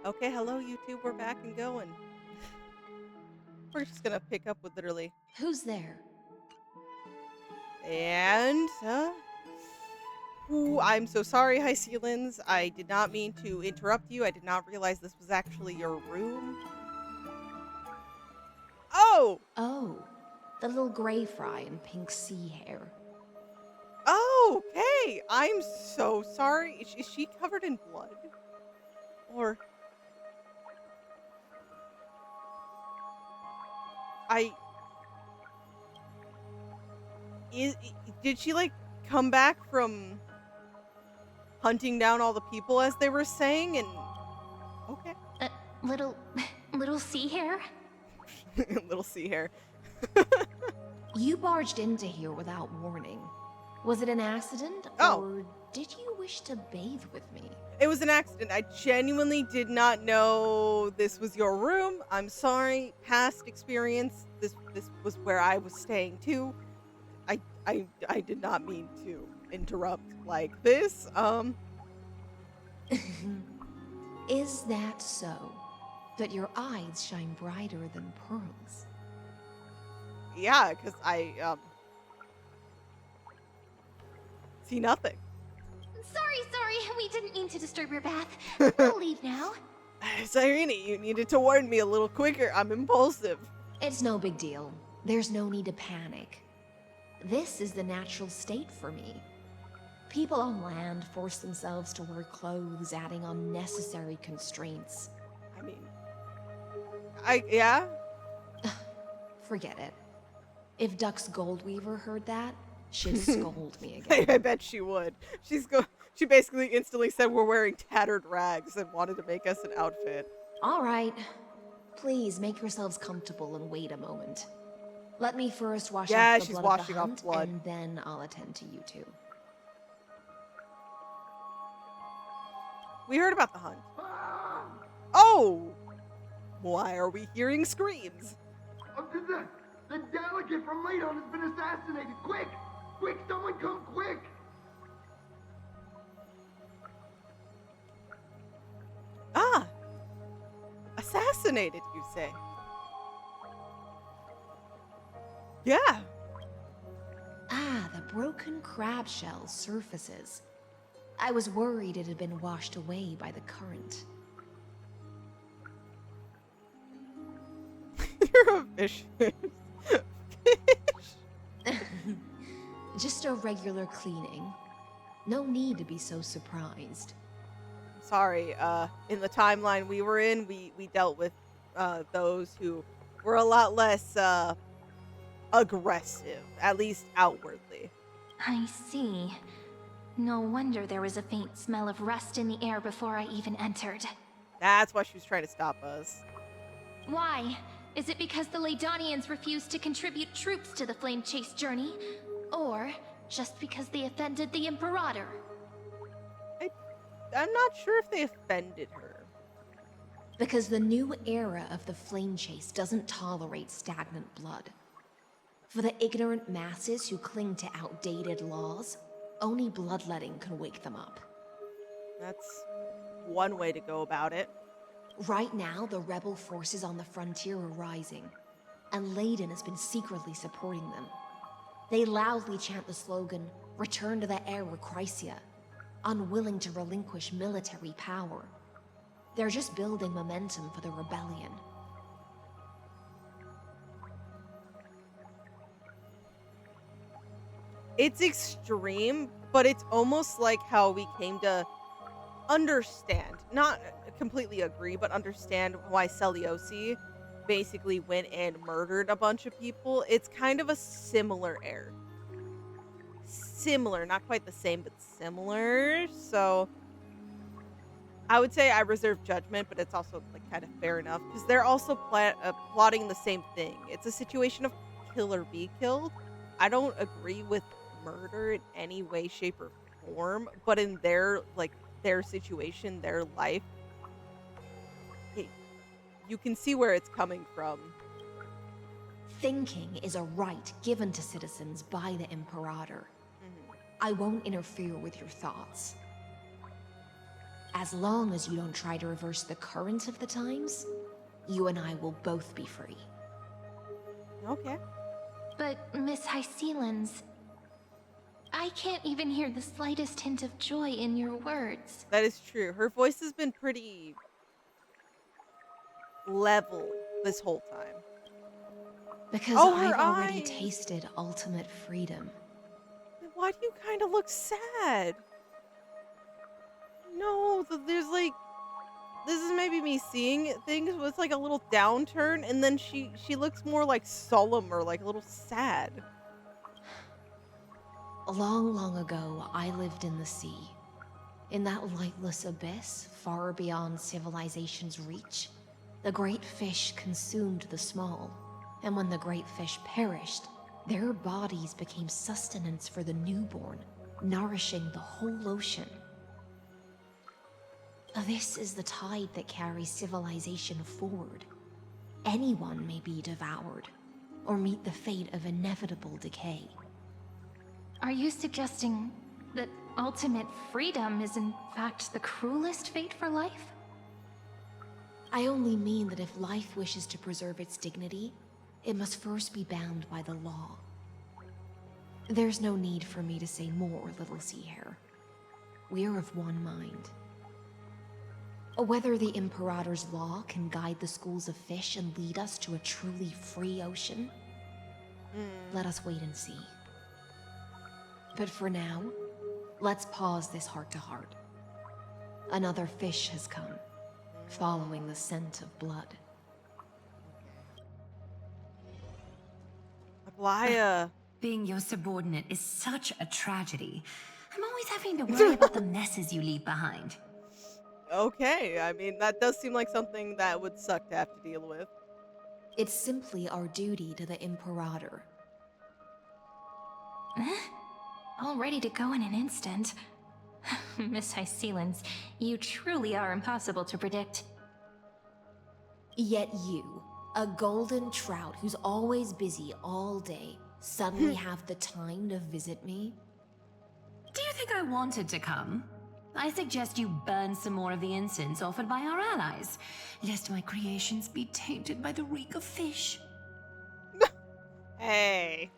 Okay, hello YouTube, we're back and going. We're just gonna pick up with literally. Who's there? And, ooh, I'm so sorry, Hysilens. I did not mean to interrupt you. I did not realize this was actually your room. Oh! Oh, the little gray fry and pink sea hair. Oh, okay! I'm so sorry. Is she covered in blood? Or... I... Did she, like, come back from hunting down all the people as they were saying and... Okay. Little... little sea hair? Little sea hair. You barged into here without warning. Was it an accident, or did you wish to bathe with me? It was an accident. I genuinely did not know this was your room. I'm sorry. Past experience. This was where I was staying too. I did not mean to interrupt like this. Is that so? That your eyes shine brighter than pearls? Yeah, because I see nothing. Sorry, we didn't mean to disturb your bath. We'll leave now. Cyrene, you needed to warn me a little quicker. I'm impulsive. It's no big deal. There's no need to panic. This is the natural state for me. People on land force themselves to wear clothes, adding unnecessary constraints. I mean, yeah? Forget it. If Duck's Goldweaver heard that, she'd scold me again. I bet she would. She basically instantly said we're wearing tattered rags and wanted to make us an outfit. All right. Please make yourselves comfortable and wait a moment. Let me first wash off the she's blood washing of off the hunt, blood. and then I'll attend to you two. We heard about the hunt. Oh! Why are we hearing screams? The delegate from Ladon has been assassinated! Quick! Quick, someone come quick! Ah! Assassinated, you say? Yeah! Ah, the broken crab shell surfaces. I was worried it had been washed away by the current. You're a fish. Just a regular cleaning. No need to be so surprised. Sorry, in the timeline we were in, we dealt with, those who were a lot less, aggressive, at least outwardly. I see. No wonder there was a faint smell of rust in the air before I even entered. That's why she was trying to stop us. Why? Is it because the Ladonians refused to contribute troops to the Flame Chase journey? Or just because they offended the Imperator? I'm not sure if they offended her. Because the new era of the Flame Chase doesn't tolerate stagnant blood. For the ignorant masses who cling to outdated laws, only bloodletting can wake them up. That's one way to go about it. Right now, the rebel forces on the frontier are rising, and Ladon has been secretly supporting them. They loudly chant the slogan, "Return to the Era Chrysia," unwilling to relinquish military power. They're just building momentum for the rebellion. It's extreme, but it's almost like how we came to understand, not completely agree, but understand why Celiosi basically went and murdered a bunch of people. It's kind of a similar error. Similar, not quite the same, but similar. So I would say I reserve judgment, but it's also like kind of fair enough because they're also plotting the same thing. It's a situation of kill or be killed. I don't agree with murder in any way, shape, or form, but in their situation, their life, you can see where it's coming from. Thinking is a right given to citizens by the Imperator. I won't interfere with your thoughts. As long as you don't try to reverse the current of the times, you and I will both be free. Okay. But, Miss Hysilens, I can't even hear the slightest hint of joy in your words. That is true. Her voice has been pretty level this whole time. Because Oh, her I've already eyes! tasted ultimate freedom. Why do you kind of look sad? No, there's like, this is maybe me seeing things with like a little downturn, and then she looks more like solemn or like a little sad. Long, long ago, I lived in the sea. In that lightless abyss, far beyond civilization's reach, the great fish consumed the small. And when the great fish perished, their bodies became sustenance for the newborn, nourishing the whole ocean. This is the tide that carries civilization forward. Anyone may be devoured, or meet the fate of inevitable decay. Are you suggesting that ultimate freedom is in fact the cruelest fate for life? I only mean that if life wishes to preserve its dignity, it must first be bound by the law. There's no need for me to say more, little sea hare. We're of one mind. Whether the Imperator's law can guide the schools of fish and lead us to a truly free ocean, let us wait and see. But for now, let's pause this heart-to-heart. Another fish has come, following the scent of blood. Aglaya. Being your subordinate is such a tragedy. I'm always having to worry about the messes you leave behind. Okay, I mean, that does seem like something that would suck to have to deal with. It's simply our duty to the Imperator. All ready to go in an instant. Miss Hysilens, you truly are impossible to predict. Yet you, a golden trout who's always busy all day, suddenly have the time to visit me? Do you think I wanted to come? I suggest you burn some more of the incense offered by our allies, lest my creations be tainted by the reek of fish. Hey.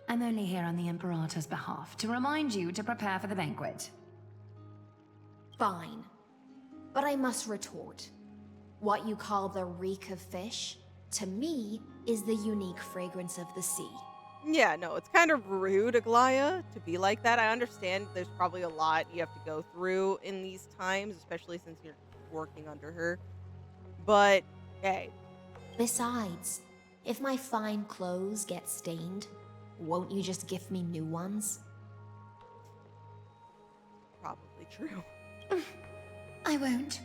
I'm only here on the Imperator's behalf to remind you to prepare for the banquet. Fine. But I must retort. What you call the reek of fish, to me, is the unique fragrance of the sea. Yeah, no, it's kind of rude, Aglaya, to be like that. I understand there's probably a lot you have to go through in these times, especially since you're working under her. But, hey. Besides, if my fine clothes get stained, won't you just gift me new ones? Probably true. I won't.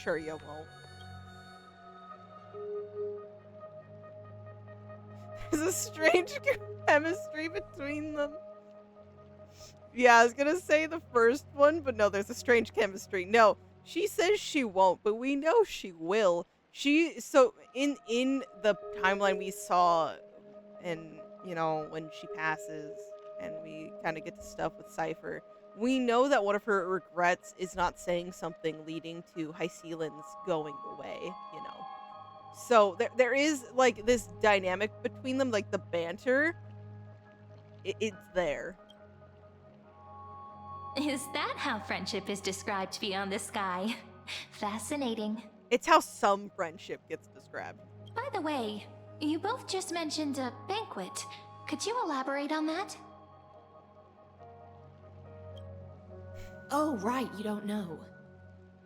Sure you won't. There's a strange chemistry between them. Yeah, I was gonna say the first one, but no, there's a strange chemistry. No, she says she won't, but we know she will. So in the timeline we saw, and you know, when she passes and we kind of get to stuff with Cypher, we know that one of her regrets is not saying something leading to Hysilens going away, you know. So there is like this dynamic between them, like the banter. It's there. Is that how friendship is described beyond the sky? Fascinating. It's how some friendship gets described. By the way, you both just mentioned a banquet. Could you elaborate on that? Oh, right, you don't know.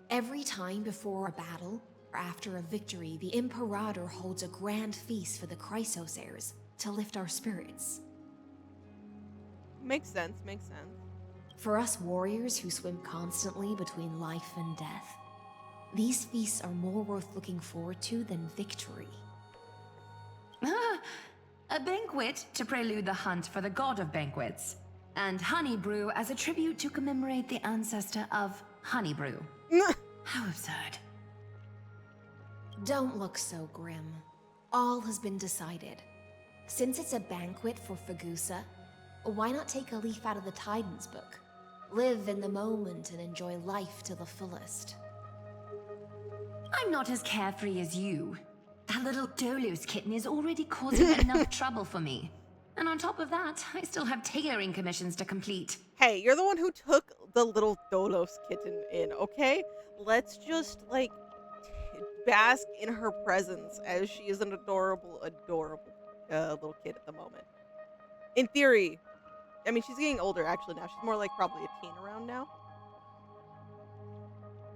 Every time before a battle, or after a victory, the Imperator holds a grand feast for the Chrysos heirs to lift our spirits. Makes sense, makes sense. For us warriors who swim constantly between life and death, these feasts are more worth looking forward to than victory. A banquet to prelude the hunt for the god of banquets, and honey brew as a tribute to commemorate the ancestor of honey brew. How absurd. Don't look so grim. All has been decided. Since it's a banquet for Fagusa, why not take a leaf out of the Tidens book? Live in the moment and enjoy life to the fullest. I'm not as carefree as you. That little Dolos kitten is already causing enough trouble for me. And on top of that, I still have tailoring commissions to complete. Hey, you're the one who took the little Dolos kitten in, okay? Let's just, like, bask in her presence as she is an adorable little kid at the moment. In theory, I mean, she's getting older actually now. She's more like probably a teen around now.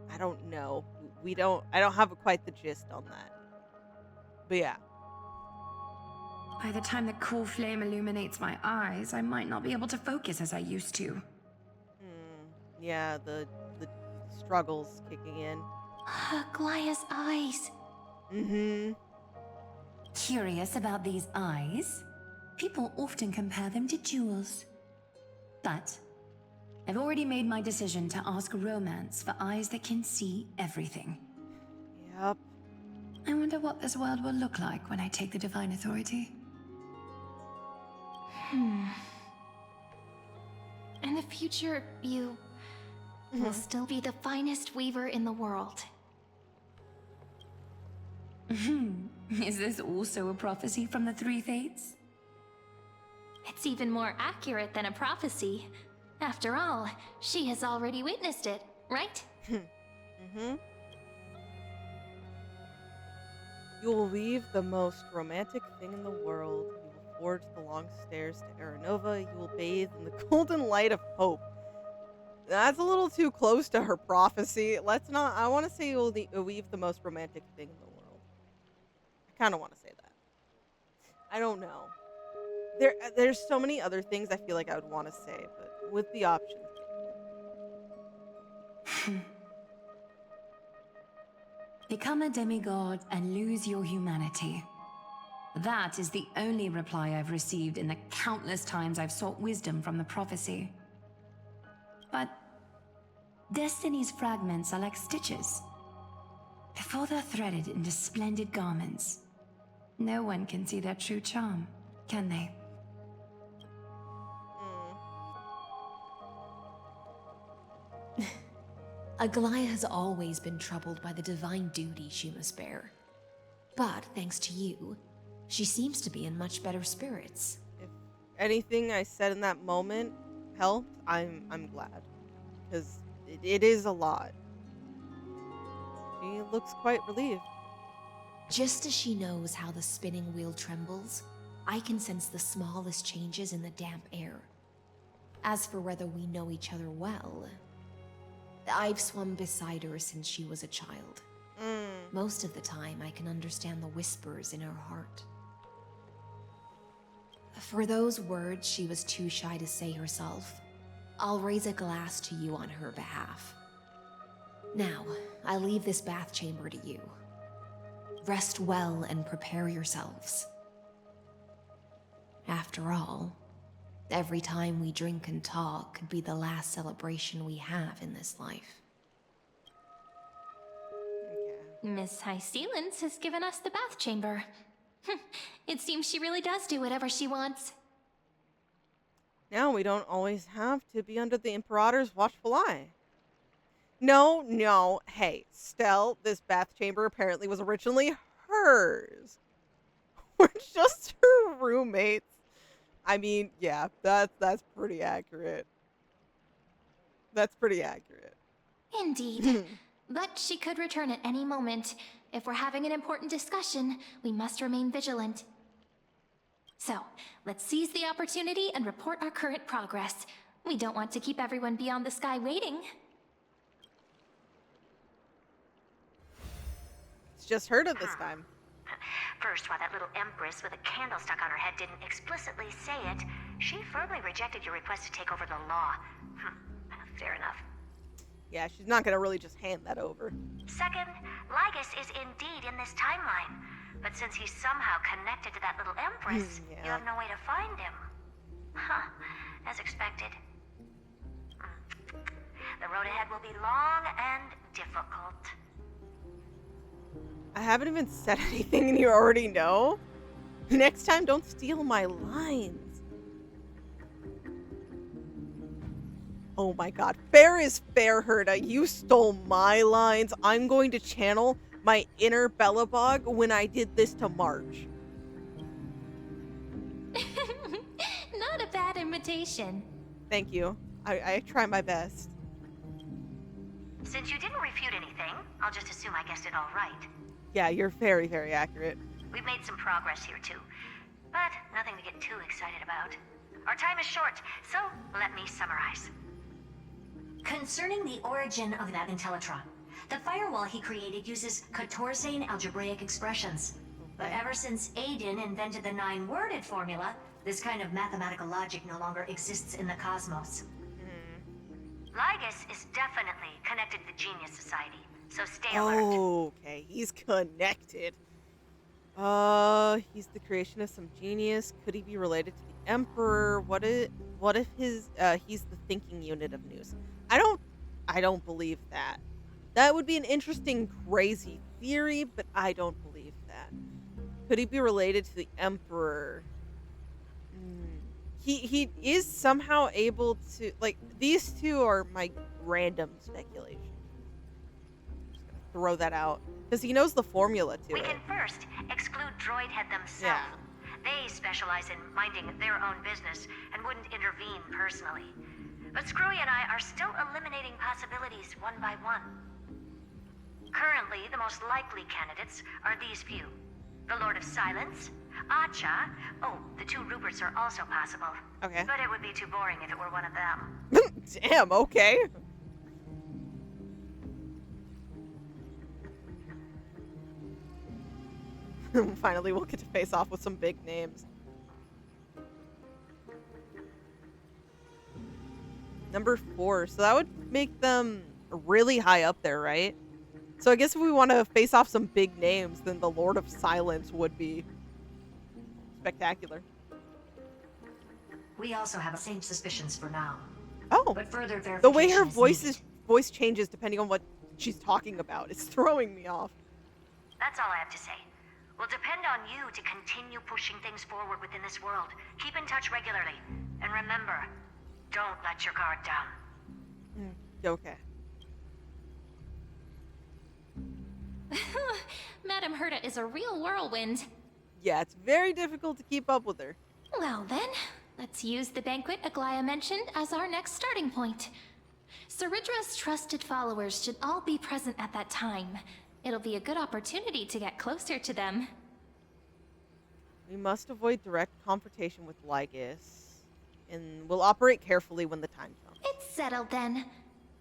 I don't know. I don't have quite the gist on that. But yeah. By the time the cool flame illuminates my eyes, I might not be able to focus as I used to. Yeah, the struggles kicking in. Glaya's eyes. Mm-hmm. Curious about these eyes? People often compare them to jewels. But I've already made my decision to ask romance for eyes that can see everything. Yep. I wonder what this world will look like when I take the divine authority. In the future, you will still be the finest weaver in the world. Is this also a prophecy from the Three Fates? It's even more accurate than a prophecy. After all, she has already witnessed it, right? You will weave the most romantic thing in the world. You will forge the long stairs to Aranova. You will bathe in the golden light of hope. That's a little too close to her prophecy. Let's not. I want to say you will weave the most romantic thing in the world. I kind of want to say that. I don't know. There's so many other things I feel like I would want to say, but with the options. Become a demigod and lose your humanity. That is the only reply I've received in the countless times I've sought wisdom from the prophecy. But Destiny's fragments are like stitches. Before they're threaded into splendid garments, no one can see their true charm, can they? Aglaya has always been troubled by the divine duty she must bear. But thanks to you, she seems to be in much better spirits. If anything I said in that moment helped, I'm glad. Because it is a lot. She looks quite relieved. Just as she knows how the spinning wheel trembles, I can sense the smallest changes in the damp air. As for whether we know each other well, I've swum beside her since she was a child. Most of the time, I can understand the whispers in her heart. For those words she was too shy to say herself, I'll raise a glass to you on her behalf. Now, I leave this bath chamber to you. Rest well and prepare yourselves. After all, every time we drink and talk could be the last celebration we have in this life. Okay. Miss Hysilens has given us the bath chamber. It seems she really does do whatever she wants. Now we don't always have to be under the Imperator's watchful eye. No. Hey, Stell, this bath chamber apparently was originally hers. We're just her roommates. I mean, yeah, that's pretty accurate. That's pretty accurate. Indeed. But she could return at any moment. If we're having an important discussion, we must remain vigilant. So, let's seize the opportunity and report our current progress. We don't want to keep everyone beyond the sky waiting. It's just her this time. First, while that little empress with a candle stuck on her head didn't explicitly say it, she firmly rejected your request to take over the law. Fair enough. Yeah, she's not gonna really just hand that over. Second, Lygus is indeed in this timeline. But since he's somehow connected to that little empress, Yeah. you have no way to find him. As expected. The road ahead will be long and difficult. I haven't even said anything and you already know? Next time, don't steal my lines. Oh my god. Fair is fair, Herda. You stole my lines. I'm going to channel my inner Bellabog when I did this to March. Not a bad imitation. Thank you. I try my best. Since you didn't refute anything, I'll just assume I guessed it all right. Yeah, you're very, very accurate. We've made some progress here too, but nothing to get too excited about. Our time is short, so let me summarize. Concerning the origin of that Intellitron, the firewall he created uses Conversing algebraic expressions. But ever since Aiden invented the 9-worded formula, this kind of mathematical logic no longer exists in the cosmos. Lygus is definitely connected to the Genius Society, so stay alert. Okay, he's connected. He's the creation of some genius. Could he be related to the Emperor? What if he's the thinking unit of news? I don't believe that. That would be an interesting, crazy theory, but I don't believe that. Could he be related to the Emperor? He is somehow able to, like, these two are my random speculation. Just gonna throw that out because he knows the formula to We it. can first exclude Droidhead themselves. Yeah. They specialize in minding their own business and wouldn't intervene personally. But Screwy and I are still eliminating possibilities one by one. Currently, the most likely candidates are these few. The Lord of Silence, Acha. Oh, the 2 Ruperts are also possible. Okay. But it would be too boring if it were one of them. Damn, okay. Finally, we'll get to face off with some big names. Number 4. So that would make them really high up there, right? So I guess if we want to face off some big names, then the Lord of Silence would be spectacular. We also have the same suspicions for now. Oh, But further verification the way her is needed. voice changes depending on what she's talking about. It's throwing me off. That's all I have to say. We'll depend on you to continue pushing things forward within this world. Keep in touch regularly. And remember, don't let your guard down. Okay. Madame Herta is a real whirlwind. Yeah, it's very difficult to keep up with her. Well then, let's use the banquet Aglaya mentioned as our next starting point. Cerydra's trusted followers should all be present at that time. It'll be a good opportunity to get closer to them. We must avoid direct confrontation with Lygus, and we'll operate carefully when the time comes. It's settled then.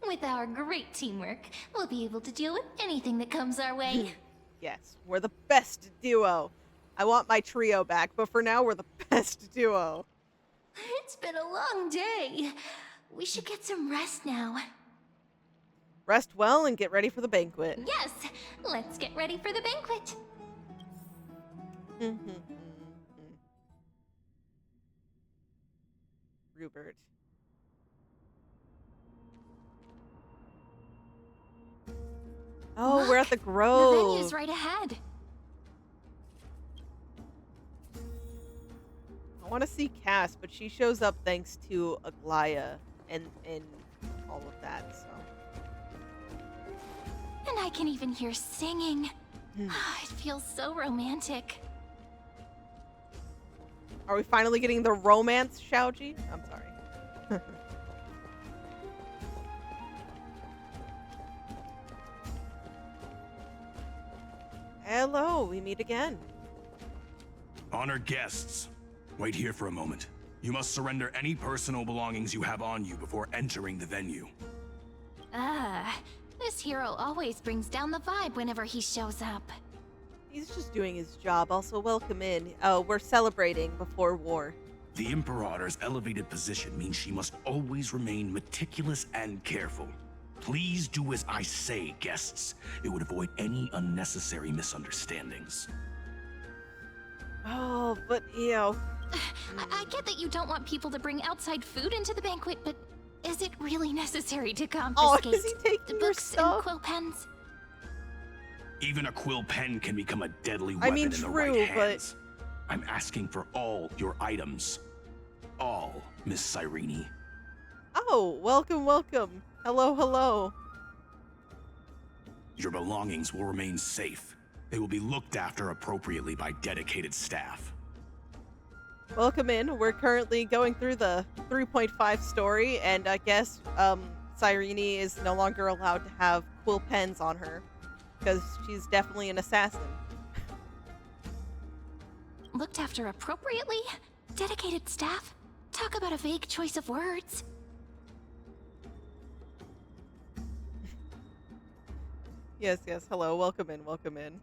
With our great teamwork, we'll be able to deal with anything that comes our way. Yes, we're the best duo. I want my trio back, but for now, we're the best duo. It's been a long day. We should get some rest now. Rest well and get ready for the banquet. Yes, let's get ready for the banquet. Rupert. Oh, we're at the The Grove. venue's right ahead. I want to see Cass, but she shows up thanks to Aglaya and all of that, so. And I can even hear singing. It feels so romantic. Are we finally getting the romance, Xiaoji? I'm sorry. Hello, we meet again. Honored guests, wait here for a moment. You must surrender any personal belongings you have on you before entering the venue. This hero always brings down the vibe whenever he shows up. He's just doing his job. Also, welcome in. Oh, we're celebrating before war. The Imperator's elevated position means she must always remain meticulous and careful. Please do as I say, guests. It would avoid any unnecessary misunderstandings. Oh, but, you know. I get that you don't want people to bring outside food into the banquet, but is it really necessary to confiscate is he taking the your books and stuff? quill pens? Even a quill pen can become a deadly I weapon mean, in the true, right but- hands. I'm asking for all your items. All, Miss Cyrene. Oh, welcome, welcome. Hello, hello. Your belongings will remain safe. They will be looked after appropriately by dedicated staff. Welcome in. We're currently going through the 3.5 story, and I guess Cyrene is no longer allowed to have quill pens on her because she's definitely an assassin. Looked after appropriately? Dedicated staff? Talk about a vague choice of words. Yes, yes. Hello. Welcome in. Welcome in.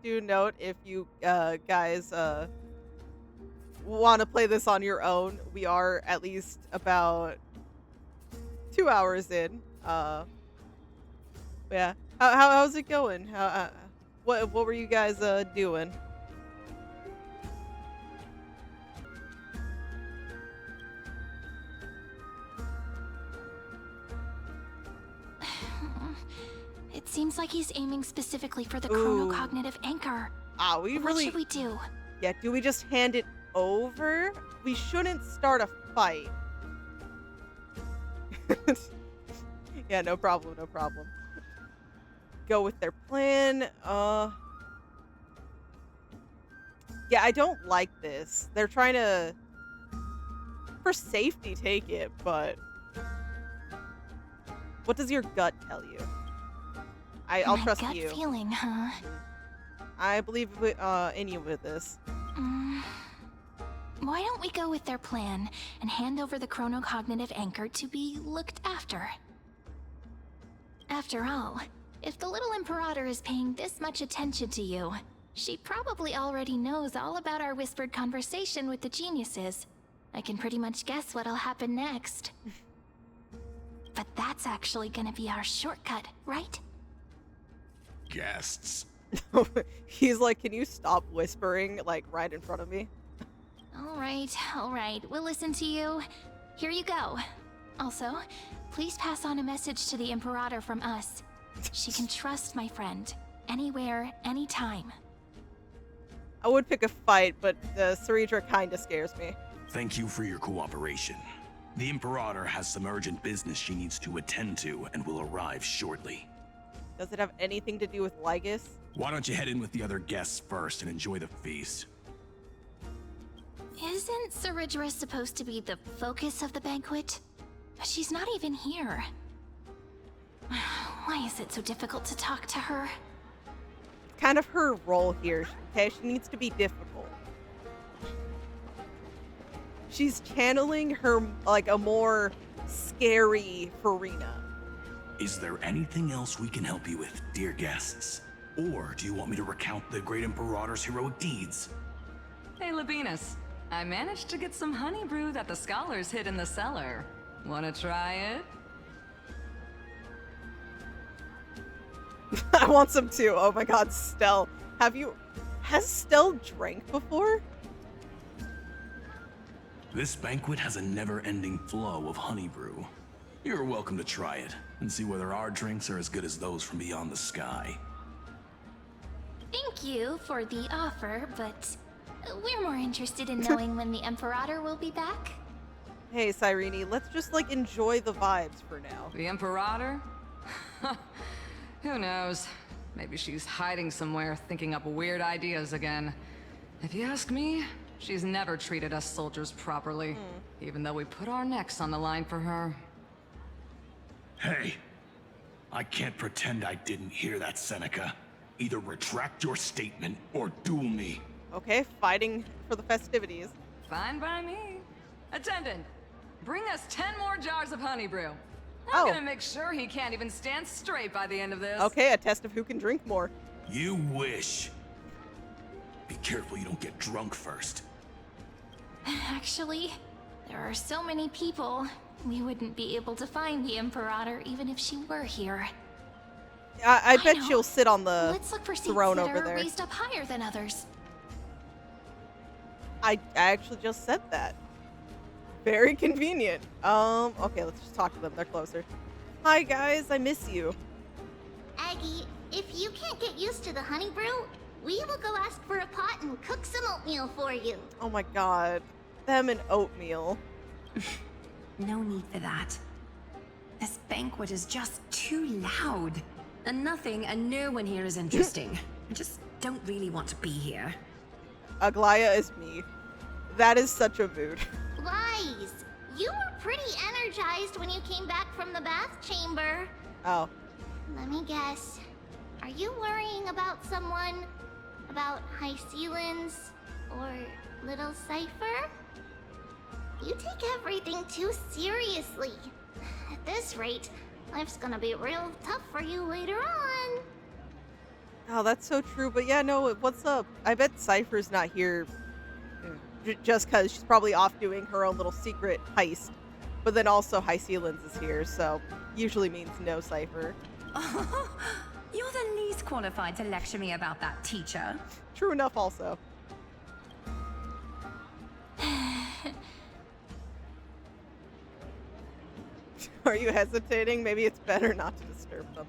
Do note if you guys want to play this on your own, we are at least about 2 hours in. Yeah. How's it going? What were you guys doing? It seems like he's aiming specifically for the Ooh. chronocognitive anchor. We What really should we do? Yeah, do we just hand it over? We shouldn't start a fight. Yeah, no problem, no problem. Go with their plan. Yeah, I don't like this. They're trying to, for safety, take it, but what does your gut tell you? I'll My trust gut you. feeling, huh? I believe in you with this. Why don't we go with their plan and hand over the chronocognitive anchor to be looked after? After all, if the little Imperator is paying this much attention to you, she probably already knows all about our whispered conversation with the geniuses. I can pretty much guess what'll happen next. But that's actually gonna be our shortcut, right? Guests. He's like, can you stop whispering, like, right in front of me? All right, we'll listen to you. Here you go. Also, please pass on a message to the Imperator from us. She can trust my friend, anywhere, anytime. I would pick a fight, but the Cerydra kinda scares me. Thank you for your cooperation. The Imperator has some urgent business she needs to attend to and will arrive shortly. Does it have anything to do with Lygus? Why don't you head in with the other guests first and enjoy the feast? Isn't Cerydra supposed to be the focus of the banquet? But she's not even here. Why is it so difficult to talk to her? Kind of her role here, okay? She needs to be difficult. She's channeling her, like, a more scary Farina. Is there anything else we can help you with, dear guests? Or do you want me to recount the great Imperator's heroic deeds? Hey, Labinas. I managed to get some honey brew that the scholars hid in the cellar. Wanna try it? I want some too. Oh my god, Stell. Has Stell drank before? This banquet has a never-ending flow of honey brew. You're welcome to try it and see whether our drinks are as good as those from beyond the sky. Thank you for the offer, but we're more interested in knowing when the Imperator will be back. Hey, Cyrene, let's just, like, enjoy the vibes for now. The Imperator? Who knows? Maybe she's hiding somewhere, thinking up weird ideas again. If you ask me, she's never treated us soldiers properly, even though we put our necks on the line for her. Hey, I can't pretend I didn't hear that, Seneca. Either retract your statement or duel me. Okay, fighting for the festivities. Fine by me. Attendant, bring us 10 more jars of honey brew. I'm gonna make sure he can't even stand straight by the end of this. Okay, a test of who can drink more. You wish. Be careful you don't get drunk first. Actually, there are so many people, we wouldn't be able to find the Imperator even if she were here. I bet know. she'll sit on the Let's look for seats throne that over are there. raised up higher than others. I actually just said that. Very convenient. Okay, let's just talk to them. They're closer. Hi, guys. I miss you. Aggie, if you can't get used to the honey brew, we will go ask for a pot and cook some oatmeal for you. Oh my god. Them and oatmeal. No need for that. This banquet is just too loud. And nothing and no one here is interesting. I just don't really want to be here. Aglaya is me. That is such a mood. Lies. You were pretty energized when you came back from the bath chamber. Oh. Let me guess. Are you worrying about someone? About Hysilens? Or Little Cypher? You take everything too seriously. At this rate, life's gonna be real tough for you later on. Oh, that's so true. But yeah, no, what's up? I bet Cypher's not here just because she's probably off doing her own little secret heist. But then also Hysilens is here, so usually means no Cypher. Oh, you're the least qualified to lecture me about that, teacher. True enough also. Are you hesitating? Maybe it's better not to disturb them.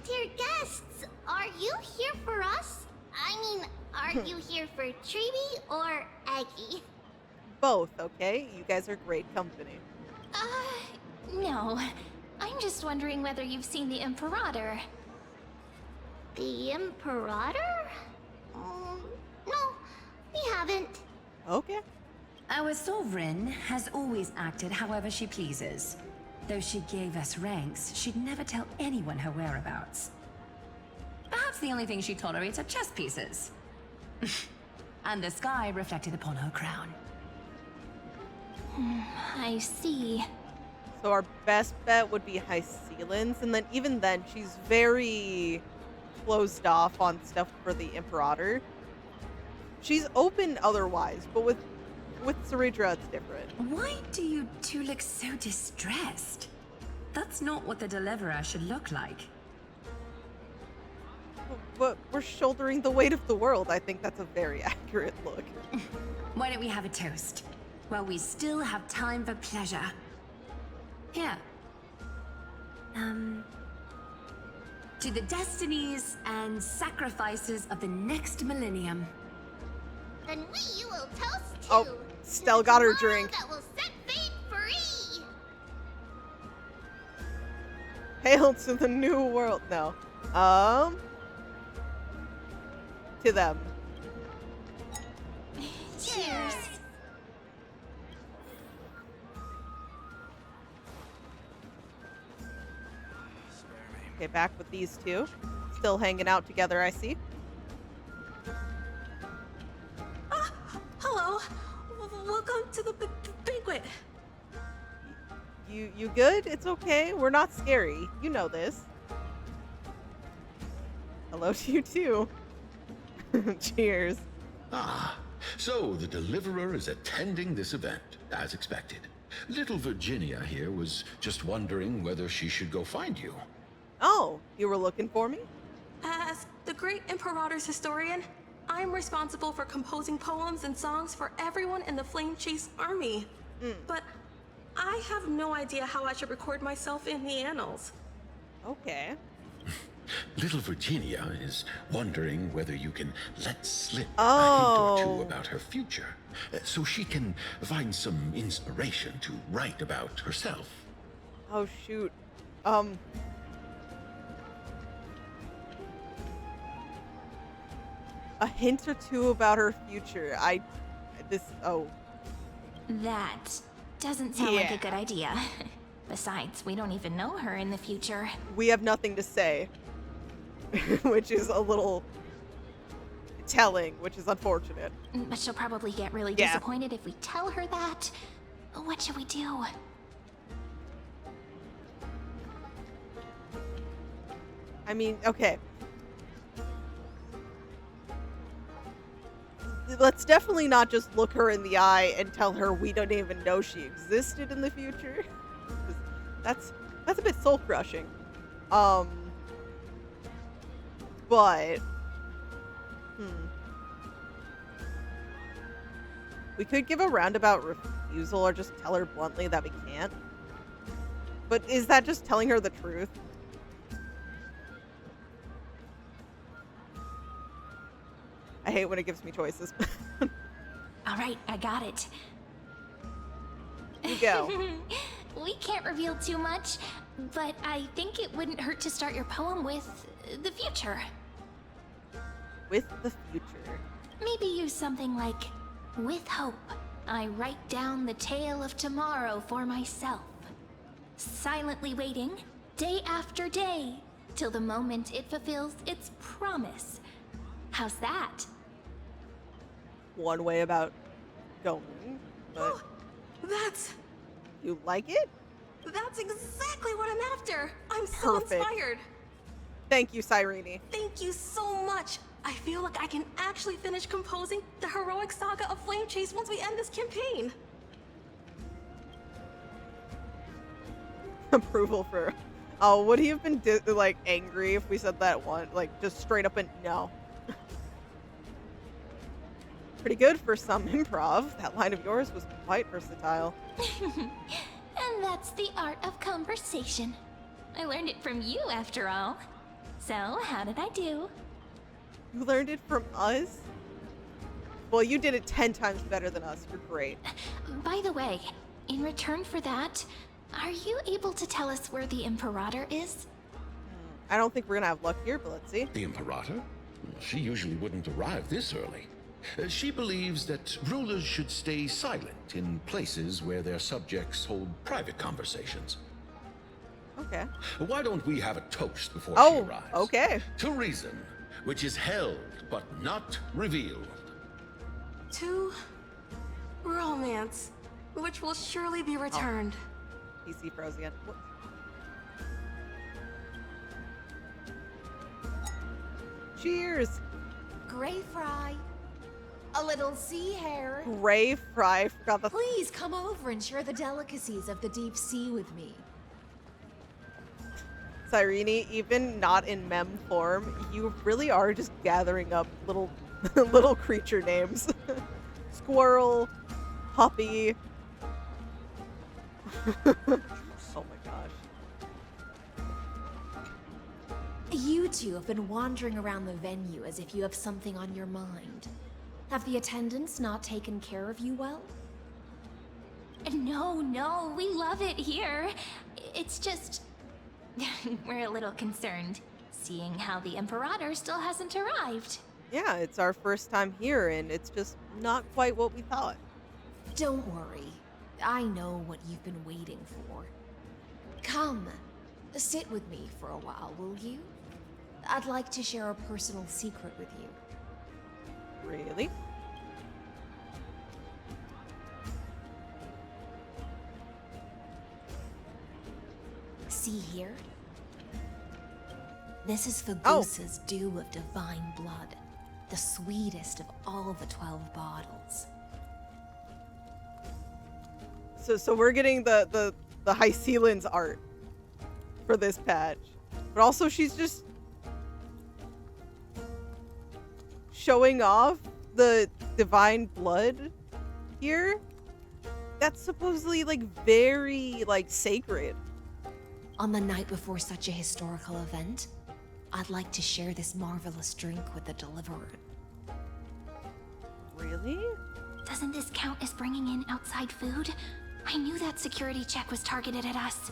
Dear guests, are you here for us? I mean, are you here for Treeby or Aggie? Both, okay? You guys are great company. No. I'm just wondering whether you've seen the Imperator. The Imperator? No, we haven't. Okay. Our sovereign has always acted however she pleases. Though she gave us ranks, she'd never tell anyone her whereabouts. Perhaps the only thing she tolerates are chess pieces. And the sky reflected upon her crown. I see. So our best bet would be Hysilens, and then even then, she's very closed off on stuff for the Imperator. She's open otherwise, but with Cerydra, it's different. Why do you two look so distressed? That's not what the Deliverer should look like. But we're shouldering the weight of the world. I think that's a very accurate look. Why don't we have a toast? While we still have time for pleasure. Here. To the destinies and sacrifices of the next millennium. Then we will toast to... Oh, Stell got her tomorrow drink. that will set fate free. Hail to the new world. No. To them. Cheers. Okay, back with these two. Still hanging out together, I see. Hello. Welcome to the banquet. You good? It's okay. We're not scary. You know this. Hello to you too. Cheers. Ah, so the Deliverer is attending this event, as expected. Little Virginia here was just wondering whether she should go find you. Oh, you were looking for me? As the great Imperator's historian, I'm responsible for composing poems and songs for everyone in the Flame Chase army. But I have no idea how I should record myself in the annals. Okay. Little Virginia is wondering whether you can let slip a Oh. hint or two about her future, so she can find some inspiration to write about herself. Oh shoot. A hint or two about her future. That doesn't sound like Yeah. a good idea. Besides, we don't even know her in the future. We have nothing to say. Which is a little telling, which is unfortunate. But she'll probably get really Yeah. disappointed if we tell her that. What should we do? I mean, okay. Let's definitely not just look her in the eye and tell her we don't even know she existed in the future. That's a bit soul crushing. But we could give a roundabout refusal or just tell her bluntly that we can't. But is that just telling her the truth? I hate when it gives me choices. All right, I got it. You go. We can't reveal too much, but I think it wouldn't hurt to start your poem with the future. With the future. Maybe use something like, with hope, I write down the tale of tomorrow for myself. Silently waiting, day after day, till the moment it fulfills its promise. How's that? One way about going, but That's you like it? exactly what I'm after. I'm so Perfect. inspired. Thank you, Cyrene. Thank you so much. I feel like I can actually finish composing the heroic saga of Flame Chase once we end this campaign. Approval for. Oh, would he have been like angry if we said that one? Like just straight up and no. Pretty good for some improv. That line of yours was quite versatile. And that's the art of conversation. I learned it from you, after all. So, how did I do? You learned it from us? Well, you did it 10 times better than us. You're great. By the way, in return for that, are you able to tell us where the Imperator is? I don't think we're gonna have luck here, but let's see. The Imperator? She usually wouldn't arrive this early. She believes that rulers should stay silent in places where their subjects hold private conversations. Okay. Why don't we have a toast before she Oh, arrives? okay. To reason, which is held but not revealed. To romance, which will surely be returned. PC froze again. Whoops. Cheers! Gray Fry. A little sea hare. Gray Fry. Forgot the. Please come over and share the delicacies of the deep sea with me. Cyrene, even not in mem form, you really are just gathering up little little creature names. Squirrel, puppy. Oh my gosh. You two have been wandering around the venue as if you have something on your mind. Have the attendants not taken care of you well? No, we love it here. It's just... we're a little concerned, seeing how the Imperator still hasn't arrived. Yeah, it's our first time here, and it's just not quite what we thought. Don't worry. I know what you've been waiting for. Come, sit with me for a while, will you? I'd like to share a personal secret with you. Really? See here? This is Fagusa's dew of divine blood, the sweetest of all the 12 bottles. So we're getting the Hysilens art for this patch. But also she's just showing off the divine blood here. That's supposedly like very like sacred. On the night before such a historical event, I'd like to share this marvelous drink with the deliverer. Really? Doesn't this count as bringing in outside food? I knew that security check was targeted at us.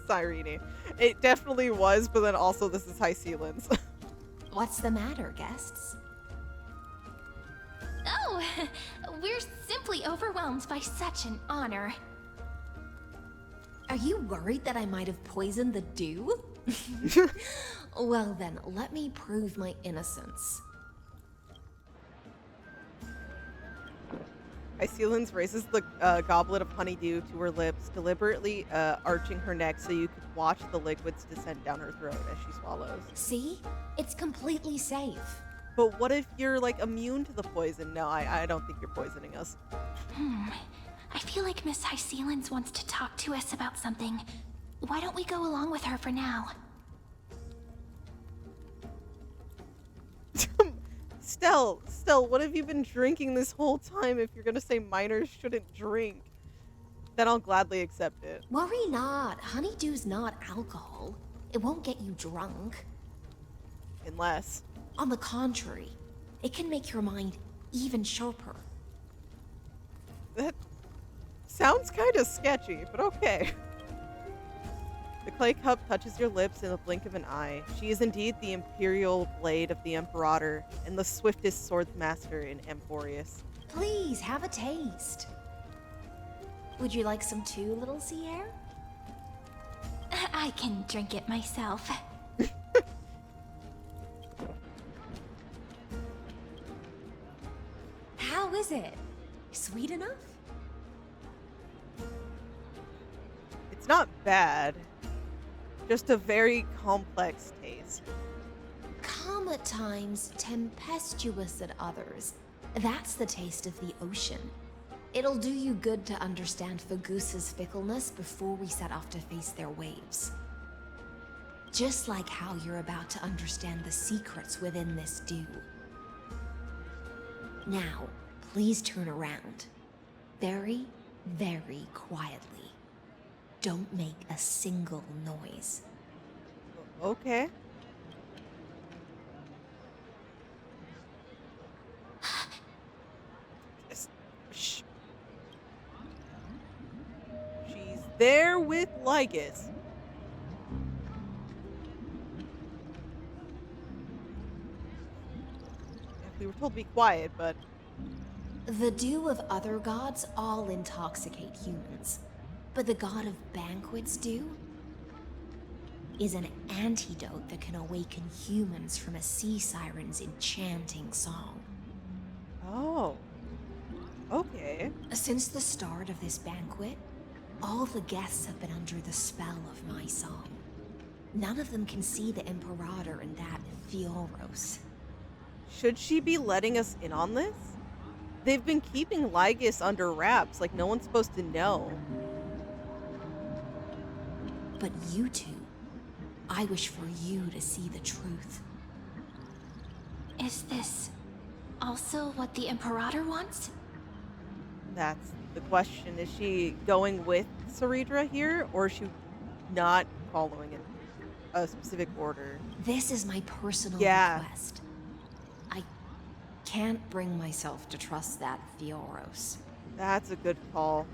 Cyrene. It definitely was, but then also this is Hysilens. What's the matter, guests? Oh, we're simply overwhelmed by such an honor. Are you worried that I might have poisoned the dew? Well then, let me prove my innocence. Hysilens raises the goblet of honeydew to her lips, deliberately arching her neck so you could watch the liquids descend down her throat as she swallows. See? It's completely safe. But what if you're like immune to the poison? No, I don't think you're poisoning us. I feel like Miss Hysilens wants to talk to us about something. Why don't we go along with her for now? Stell, what have you been drinking this whole time if you're gonna say minors shouldn't drink? Then I'll gladly accept it. Worry not. Honeydew's not alcohol. It won't get you drunk. Unless. On the contrary, it can make your mind even sharper. That Sounds kind of sketchy, but okay. The clay cup touches your lips in the blink of an eye. She is indeed the imperial blade of the Imperator and the swiftest swordsmaster in Emporius. Please have a taste. Would you like some too, little sea air? I can drink it myself. How is it? Sweet enough? It's not bad, just a very complex taste. Calm at times, tempestuous at others. That's the taste of the ocean. It'll do you good to understand Fagusa's fickleness before we set off to face their waves. Just like how you're about to understand the secrets within this dew. Now, please turn around. Very, very quietly. Don't make a single noise. Okay. Just, shh. She's there with Lygus. We were told to be quiet, but... The dew of other gods all intoxicate humans. But the god of banquets dew is an antidote that can awaken humans from a sea siren's enchanting song. Oh. Okay. Since the start of this banquet, all the guests have been under the spell of my song. None of them can see the Imperator and that Theoros. Should she be letting us in on this? They've been keeping Lygus under wraps, like no one's supposed to know. But you two, I wish for you to see the truth. Is this also what the Imperator wants? That's the question. Is she going with Cerydra here, or is she not following a specific order? This is my personal request. I can't bring myself to trust that Theoros. That's a good call.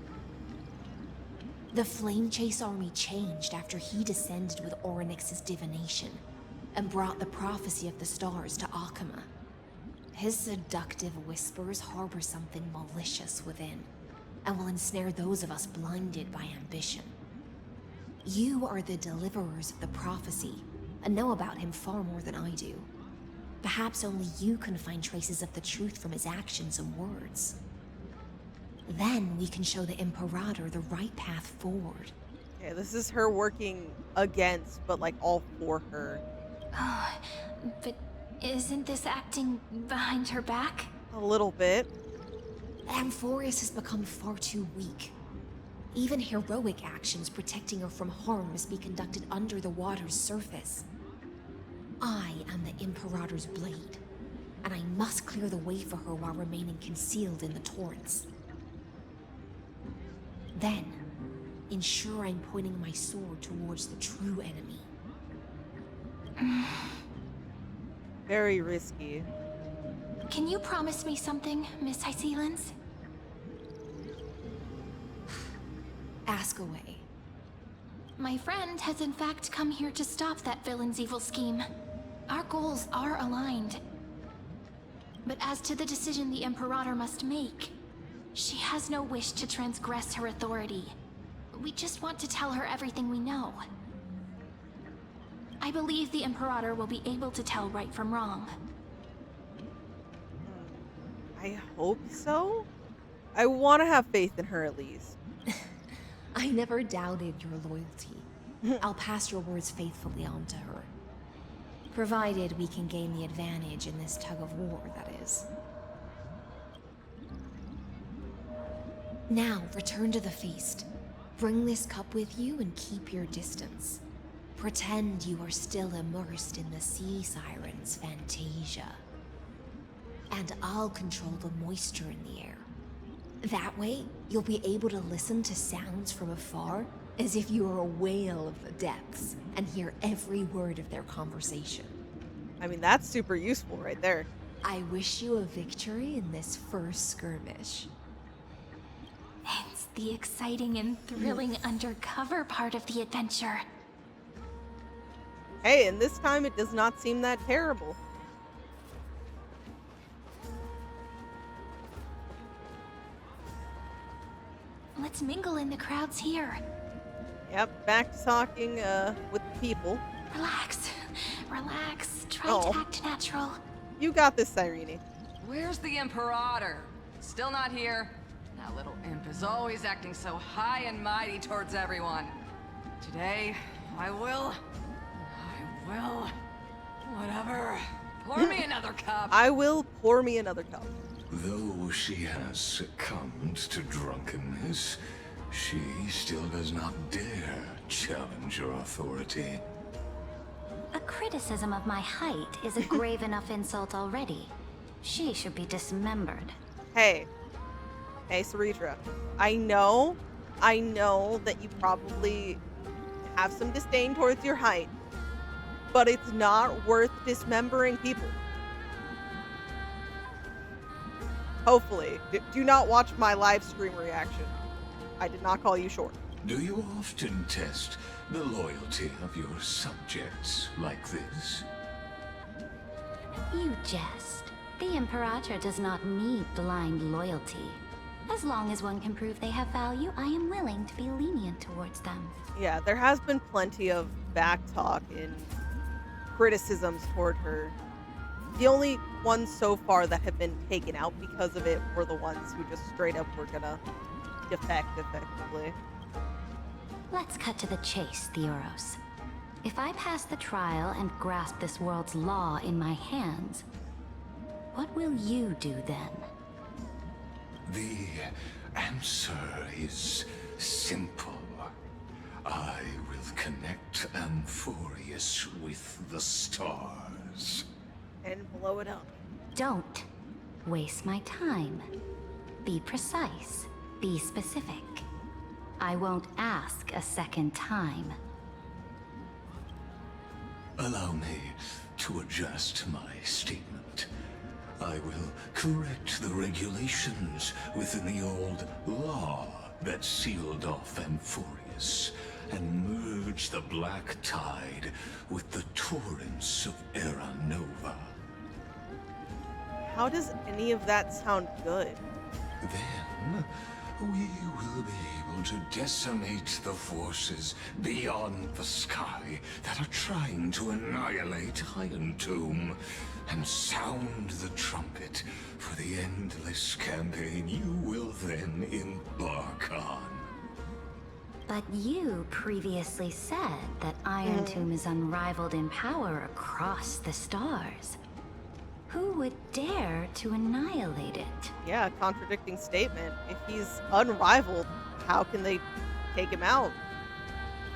The Flame Chase army changed after he descended with Orynyx's divination and brought the prophecy of the stars to Akama. His seductive whispers harbor something malicious within and will ensnare those of us blinded by ambition. You are the deliverers of the prophecy and know about him far more than I do. Perhaps only you can find traces of the truth from his actions and words. Then we can show the Imperator the right path forward. Okay, this is her working against, but like all for her. Oh, but isn't this acting behind her back? A little bit. Amphorius has become far too weak. Even heroic actions protecting her from harm must be conducted under the water's surface. I am the Imperator's blade, and I must clear the way for her while remaining concealed in the torrents. Then, ensure I'm pointing my sword towards the true enemy. Very risky. Can you promise me something, Miss Hysilens? Ask away. My friend has in fact come here to stop that villain's evil scheme. Our goals are aligned. But as to the decision the Imperator must make, she has no wish to transgress her authority. We just want to tell her everything we know. I believe the Imperator will be able to tell right from wrong. I hope so. I want to have faith in her at least. I never doubted your loyalty. I'll pass your words faithfully on to her. Provided we can gain the advantage in this tug of war, that is. Now, return to the feast. Bring this cup with you and keep your distance. Pretend you are still immersed in the sea siren's fantasia. And I'll control the moisture in the air. That way, you'll be able to listen to sounds from afar as if you were a whale of the depths and hear every word of their conversation. I mean, that's super useful right there. I wish you a victory in this first skirmish. It's the exciting and thrilling undercover part of the adventure. Hey, and this time it does not seem that terrible. Let's mingle in the crowds here. Yep, back to talking with people. Relax. Relax. Try Oh. to act natural. You got this, Cyrene. Where's the Imperator? Still not here? That little imp is always acting so high and mighty towards everyone. Today, I will... Whatever. Pour me another cup. I will pour me another cup. Though she has succumbed to drunkenness, she still does not dare challenge your authority. A criticism of my height is a grave enough insult already. She should be dismembered. Hey, Cerydra. I know that you probably have some disdain towards your height, but it's not worth dismembering people. Hopefully. Do not watch my live stream reaction. I did not call you short. Do you often test the loyalty of your subjects like this? You jest. The Imperator does not need blind loyalty. As long as one can prove they have value, I am willing to be lenient towards them. Yeah, there has been plenty of backtalk and criticisms toward her. The only ones so far that have been taken out because of it were the ones who just straight up were gonna defect, effectively. Let's cut to the chase, Theoros. If I pass the trial and grasp this world's law in my hands, what will you do then? The answer is simple. I will connect Amphorius with the stars. And blow it up. Don't waste my time. Be precise. Be specific. I won't ask a second time. Allow me to adjust my statement. I will correct the regulations within the old law that sealed off Amphorius and merge the black tide with the torrents of Era Nova. How does any of that sound good? Then we will be able to decimate the forces beyond the sky that are trying to annihilate Iron Tomb and sound the trumpet for the endless campaign you will then embark on. But you previously said that Iron Tomb is unrivaled in power across the stars. Who would dare to annihilate it? Yeah, contradicting statement. If he's unrivaled, how can they take him out?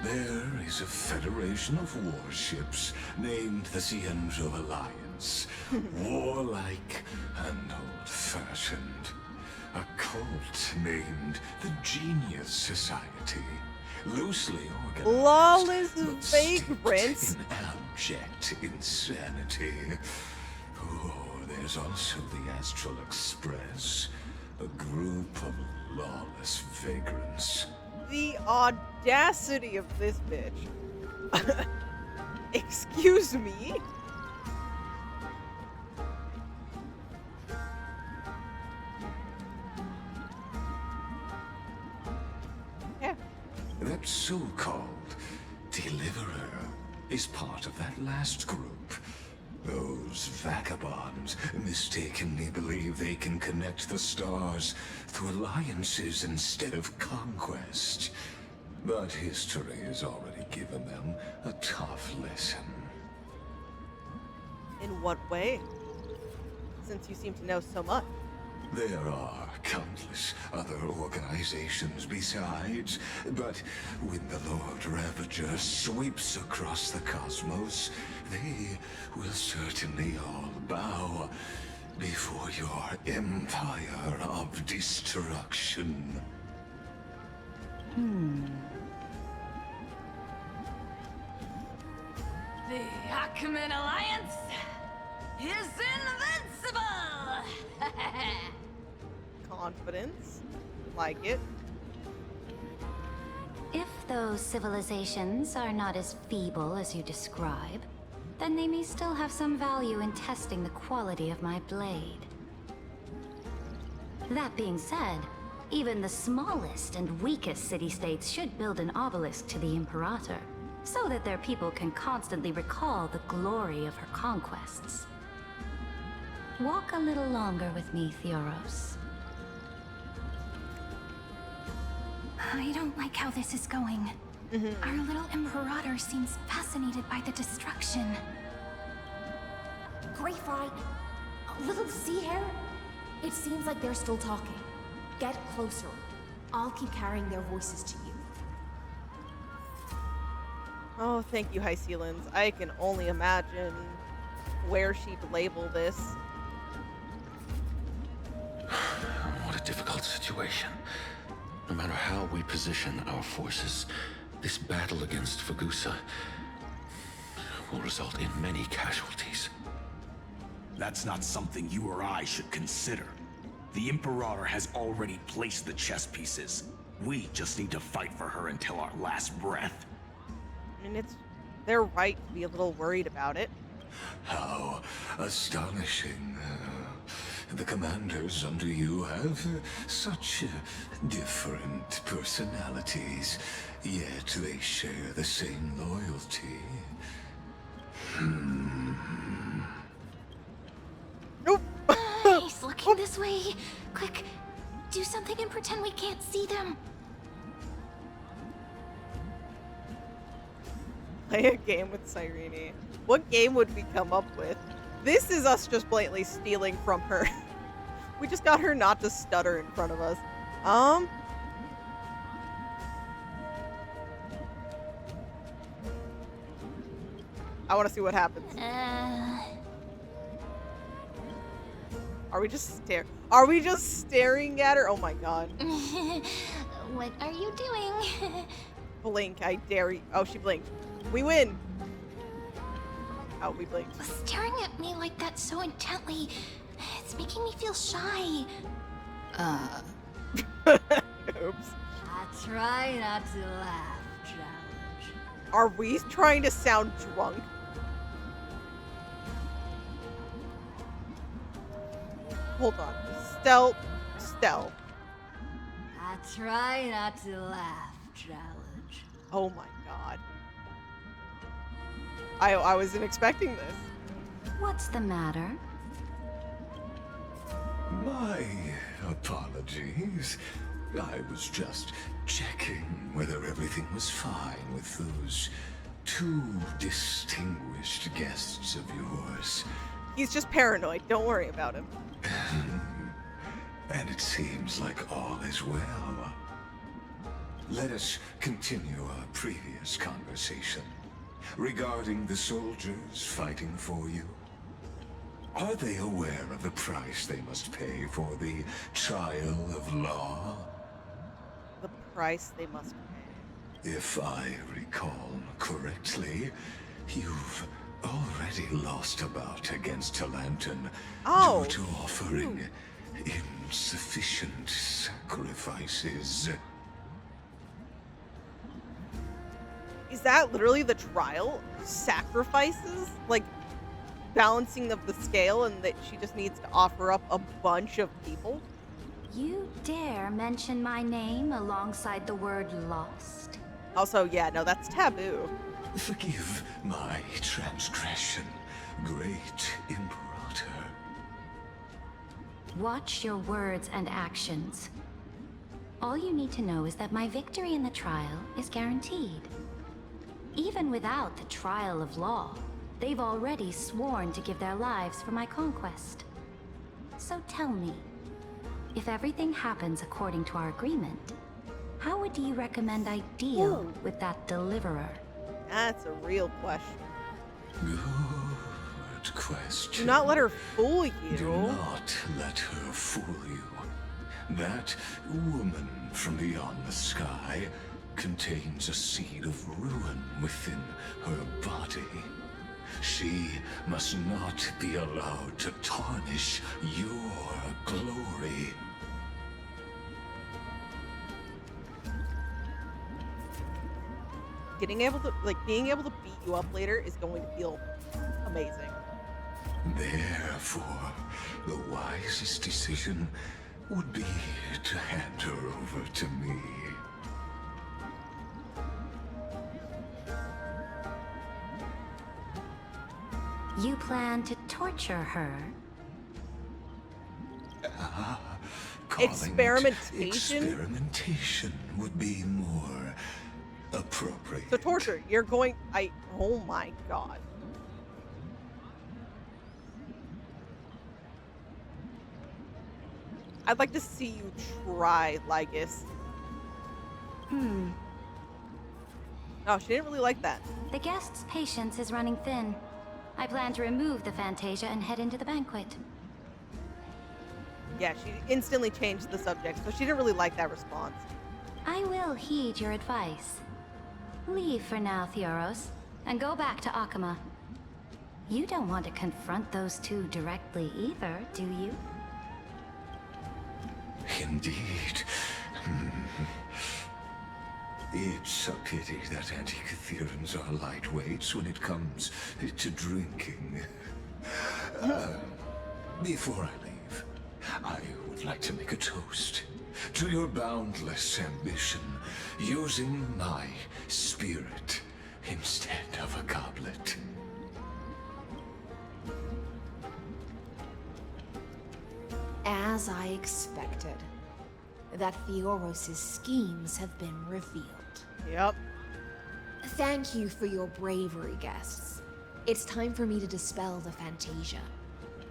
There is a federation of warships named the Cienzo Alliance. Warlike and old-fashioned. A cult named the Genius Society. Loosely organized, Lawless but vagrants. steeped in abject insanity. Oh, there's also the Astral Express. A group of lawless vagrants. The audacity of this bitch. Excuse me? Yeah. That so-called Deliverer is part of that last group. Those vagabonds mistakenly believe they can connect the stars through alliances instead of conquest. But history has already given them a tough lesson. In what way? Since you seem to know so much. There are countless other organizations besides, but when the Lord Ravager sweeps across the cosmos, they will certainly all bow before your empire of destruction. The Ackman Alliance is invincible! Confidence. Like it. those civilizations are not as feeble as you describe, then they may still have some value in testing the quality of my blade. That being said, even the smallest and weakest city-states should build an obelisk to the Imperator, so that their people can constantly recall the glory of her conquests. Walk a little longer with me, Theoros. I don't like how this is going. Our little Imperator seems fascinated by the destruction. Grapevine, little sea hare. It seems like they're still talking. Get closer. I'll keep carrying their voices to you. Oh, thank you, Hysilens. I can only imagine where she'd label this. What a difficult situation. No matter how we position our forces, this battle against Fagusa will result in many casualties. That's not something you or I should consider. The Imperator has already placed the chess pieces. We just need to fight for her until our last breath. I mean, they're right to be a little worried about it. How astonishing. The commanders under you have such different personalities, yet they share the same loyalty. Nope. He's looking this way. Quick, do something and pretend we can't see them. Play a game with Cyrene. What game would we come up with? This is us just blatantly stealing from her. We just got her not to stutter in front of us. I want to see what happens. Are we just staring at her? Oh my god. What are you doing? Blink, I dare you. Oh, she blinked. We win. Oh, we blinked. Staring at me like that so intently, it's making me feel shy. Oops. I try not to laugh, challenge. Are we trying to sound drunk? Hold on. Stealth. I try not to laugh, challenge. Oh my god. I wasn't expecting this. What's the matter? My apologies. I was just checking whether everything was fine with those two distinguished guests of yours. He's just paranoid. Don't worry about him. And it seems like all is well. Let us continue our previous conversation regarding the soldiers fighting for you. Are they aware of the price they must pay for the trial of law? The price they must pay. If I recall correctly, you've already lost a bout against Talanton due to offering insufficient sacrifices. Is that literally the trial? Sacrifices? Like, balancing of the scale and that she just needs to offer up a bunch of people? You dare mention my name alongside the word lost? Also, yeah, no, that's taboo. Forgive my transgression, great Imperator. Watch your words and actions. All you need to know is that my victory in the trial is guaranteed. Even without the trial of law, they've already sworn to give their lives for my conquest. So tell me, if everything happens according to our agreement, how would you recommend I deal with that deliverer? That's a real question. Good question. Do not let her fool you. Do not let her fool you. That woman from beyond the sky contains a seed of ruin within her body. She must not be allowed to tarnish your glory. being able to beat you up later is going to feel amazing. Therefore, the wisest decision would be to hand her over to me. You plan to torture her? Calling Experimentation? Experimentation would be more appropriate. So torture, you're going, oh my god. I'd like to see you try, Lygus. Oh, she didn't really like that. The guest's patience is running thin. I plan to remove the Fantasia and head into the banquet. Yeah, she instantly changed the subject, so she didn't really like that response. I will heed your advice. Leave for now, Theoros, and go back to Akama. You don't want to confront those two directly either, do you? Indeed. It's a pity that Antikytherans are lightweights when it comes to drinking. Before I leave, I would like to make a toast to your boundless ambition, using my spirit instead of a goblet. As I expected, that Theoros' schemes have been revealed. Yep. Thank you for your bravery, guests. It's time for me to dispel the Fantasia.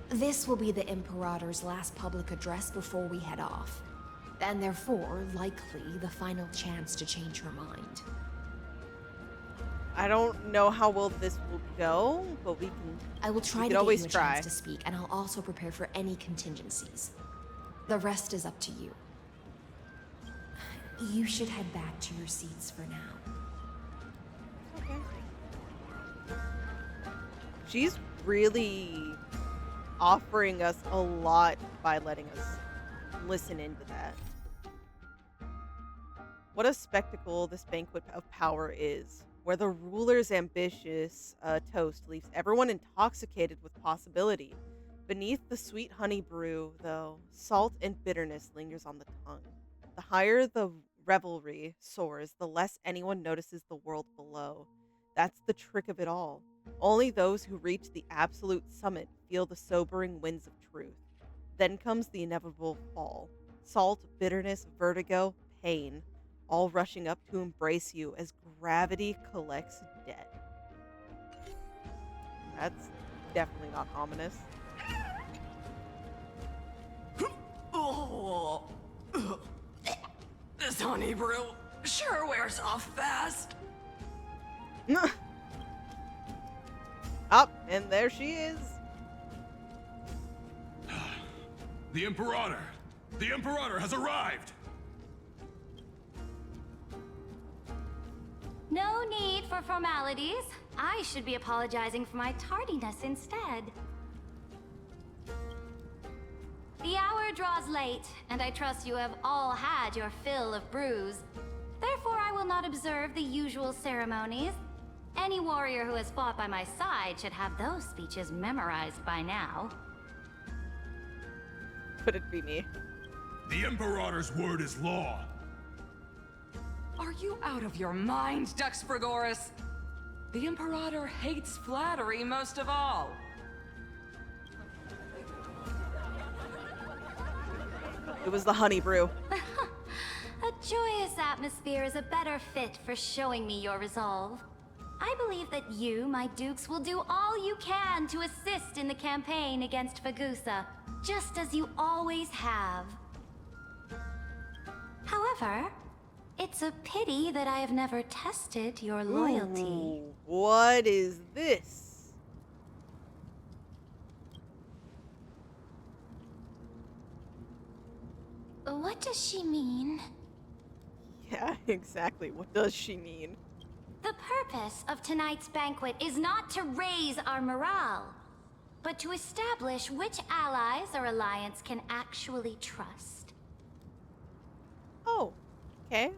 This will be the Imperator's last public address before we head off, and therefore, likely, the final chance to change her mind. I don't know how well this will go, but we can. I will try to get you a chance to speak, and I'll also prepare for any contingencies. The rest is up to you. You should head back to your seats for now. Okay. She's really offering us a lot by letting us listen into that. What a spectacle this banquet of power is, where the ruler's ambitious toast leaves everyone intoxicated with possibility. Beneath the sweet honey brew, though, salt and bitterness lingers on the tongue. The higher the revelry soars, the less anyone notices the world below. That's the trick of it all. Only those who reach the absolute summit feel the sobering winds of truth. Then comes the inevitable fall. Salt, bitterness, vertigo, pain, all rushing up to embrace you as gravity collects debt. That's definitely not ominous. Oh, this honey brew sure wears off fast. Up, and there she is. The Imperator! The Imperator has arrived! No need for formalities. I should be apologizing for my tardiness instead. The hour draws late, and I trust you have all had your fill of brews. Therefore, I will not observe the usual ceremonies. Any warrior who has fought by my side should have those speeches memorized by now. Could it be me? The Imperator's word is law. Are you out of your mind, Duxfrigoris? The Imperator hates flattery most of all. It was the honey brew. A joyous atmosphere is a better fit for showing me your resolve. I believe that you, my dukes, will do all you can to assist in the campaign against Fagusa, just as you always have. However, it's a pity that I have never tested your loyalty. Ooh, what is this? What does she mean? Yeah, exactly. What does she mean? The purpose of tonight's banquet is not to raise our morale, but to establish which allies our alliance can actually trust. Oh, okay.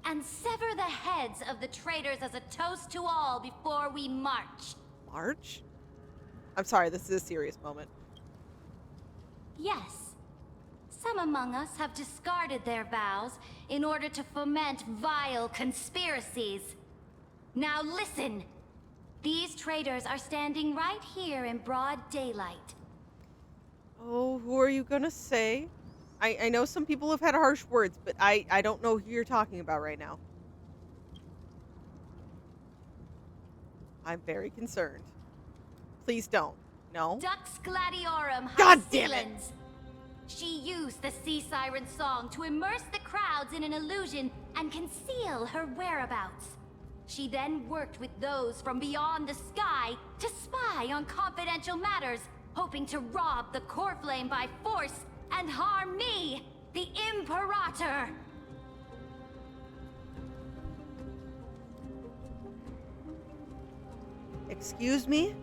and sever the heads of the traitors as a toast to all before we march. March? I'm sorry, this is a serious moment. Yes. Some among us have discarded their vows in order to foment vile conspiracies. Now listen! These traitors are standing right here in broad daylight. Oh, who are you gonna say? I know some people have had harsh words, but I don't know who you're talking about right now. I'm very concerned. Please don't. No? Dux Gladiorum God damn it! Hysilens. She used the sea siren song to immerse the crowds in an illusion and conceal her whereabouts. She then worked with those from beyond the sky to spy on confidential matters, hoping to rob the core flame by force and harm me, the Imperator. Excuse me?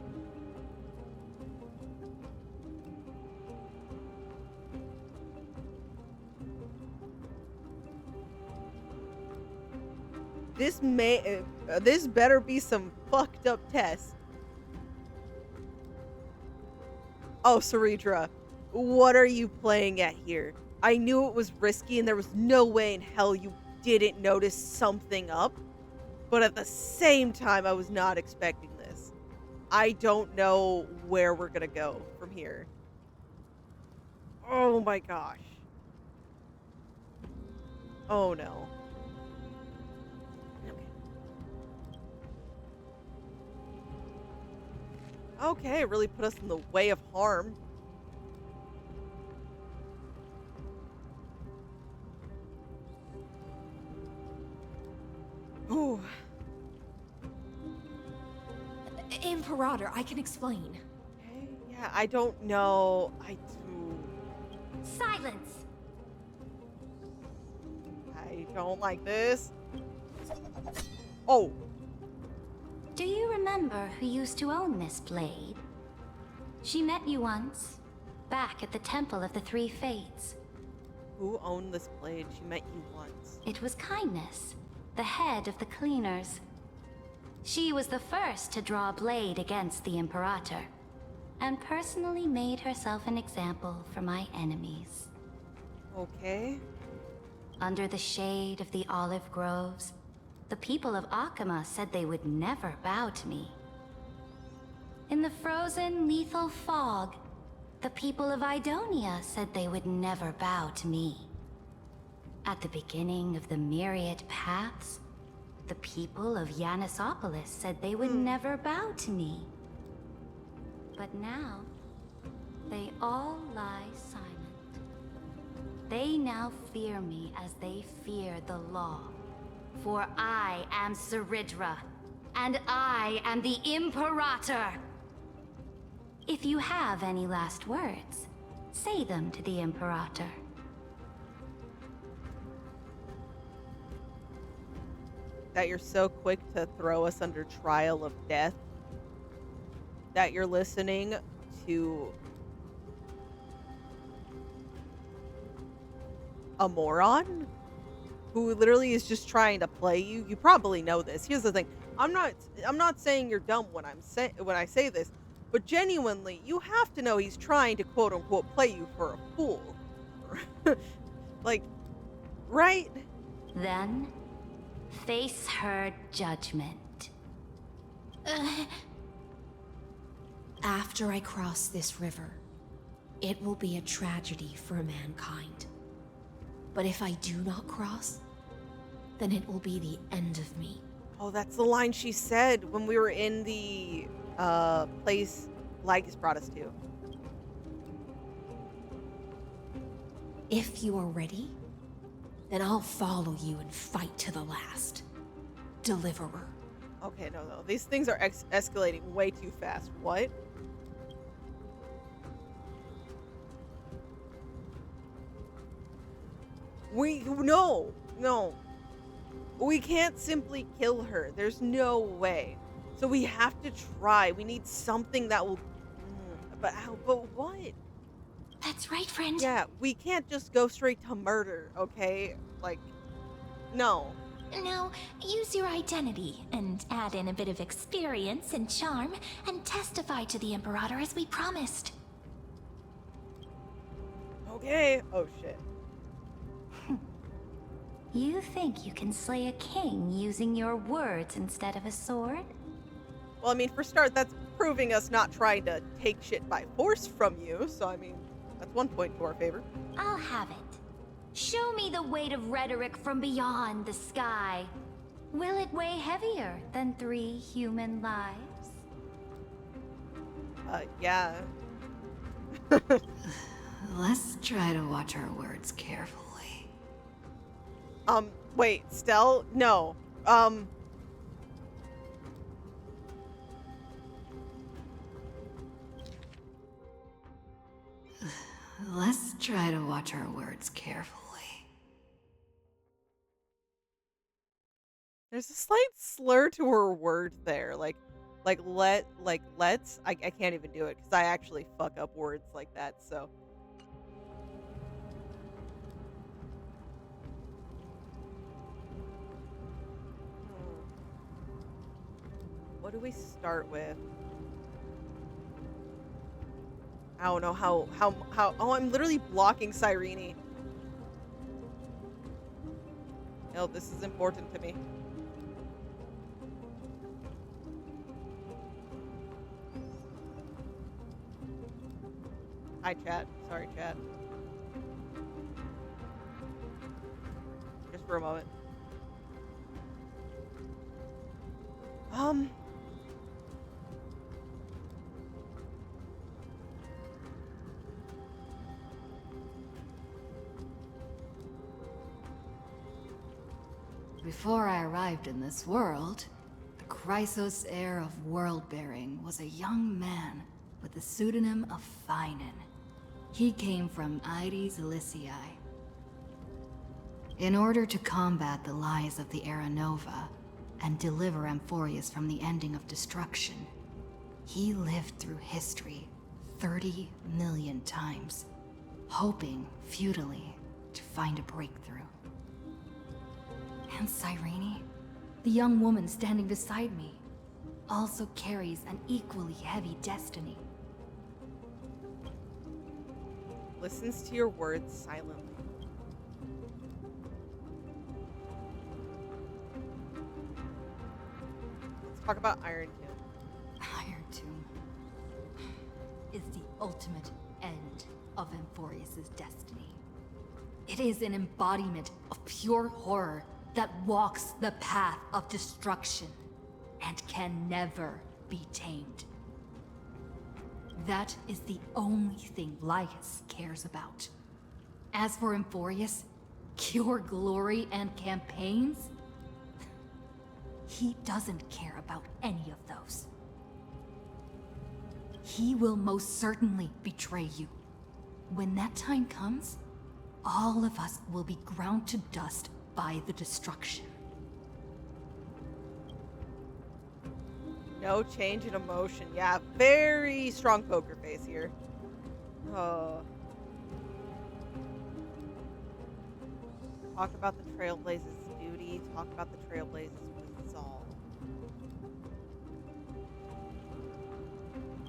This better be some fucked up test. Oh, Cerydra, what are you playing at here? I knew it was risky and there was no way in hell you didn't notice something up. But at the same time, I was not expecting this. I don't know where we're gonna go from here. Oh my gosh. Oh no. Okay, it really put us in the way of harm. Ooh. Imperator, I can explain. Okay, yeah, I don't know. I do. Silence! I don't like this. Oh. Do you remember who used to own this blade? She met you once, back at the Temple of the Three Fates. Who owned this blade? She met you once. It was Kindness, the head of the cleaners. She was the first to draw a blade against the Imperator, and personally made herself an example for my enemies. Okay. Under the shade of the olive groves, the people of Akama said they would never bow to me. In the frozen, lethal fog, the people of Idonia said they would never bow to me. At the beginning of the myriad paths, the people of Yanisopolis said they would never bow to me. But now, they all lie silent. They now fear me as they fear the law. For I am Cerydra, and I am the Imperator. If you have any last words, say them to the Imperator. That you're so quick to throw us under trial of death. That you're listening to a moron who literally is just trying to play you. You probably know this. Here's the thing. I'm not saying you're dumb when I say this, but genuinely, you have to know he's trying to quote unquote play you for a fool. Like, right? Then, face her judgment. After I cross this river, it will be a tragedy for mankind. But if I do not cross, then it will be the end of me. Oh, that's the line she said when we were in the place Lygus brought us to. If you are ready, then I'll follow you and fight to the last. Deliverer. Okay, no. These things are escalating way too fast. What? No. We can't simply kill her. There's no way. So we have to try. We need something that will... But how? But what? That's right, friend. Yeah, we can't just go straight to murder, okay? Like, no. Now, use your identity and add in a bit of experience and charm and testify to the Imperator as we promised. Okay. Oh, shit. You think you can slay a king using your words instead of a sword? Well, I mean, for start, that's proving us not trying to take shit by force from you, so I mean, that's one point to our favor. I'll have it. Show me the weight of rhetoric from beyond the sky. Will it weigh heavier than 3 human lives? Yeah. Let's try to watch our words carefully. Wait, Stell? No. Let's try to watch our words carefully. There's a slight slur to her word there, let's. I can't even do it because I actually fuck up words like that. So. What do we start with? I don't know how. Oh, I'm literally blocking Cyrene. Oh, this is important to me. Hi, chat. Sorry, chat. Just for a moment. Before I arrived in this world, the Chrysos heir of world-bearing was a young man with the pseudonym of Finan. He came from Aedes Elysiae. In order to combat the lies of the Era Nova and deliver Amphorius from the ending of destruction, he lived through history 30 million times, hoping futilely to find a breakthrough. And Cyrene, the young woman standing beside me, also carries an equally heavy destiny. Listens to your words silently. Let's talk about Iron Tomb. Iron Tomb is the ultimate end of Amphorius' destiny. It is an embodiment of pure horror that walks the path of destruction and can never be tamed. That is the only thing Lygus cares about. As for Amphorius, pure glory and campaigns, he doesn't care about any of those. He will most certainly betray you. When that time comes, all of us will be ground to dust by the destruction. No change in emotion. Yeah, very strong poker face here. Oh. Talk about the Trailblazers' duty. Talk about the Trailblazers' resolve.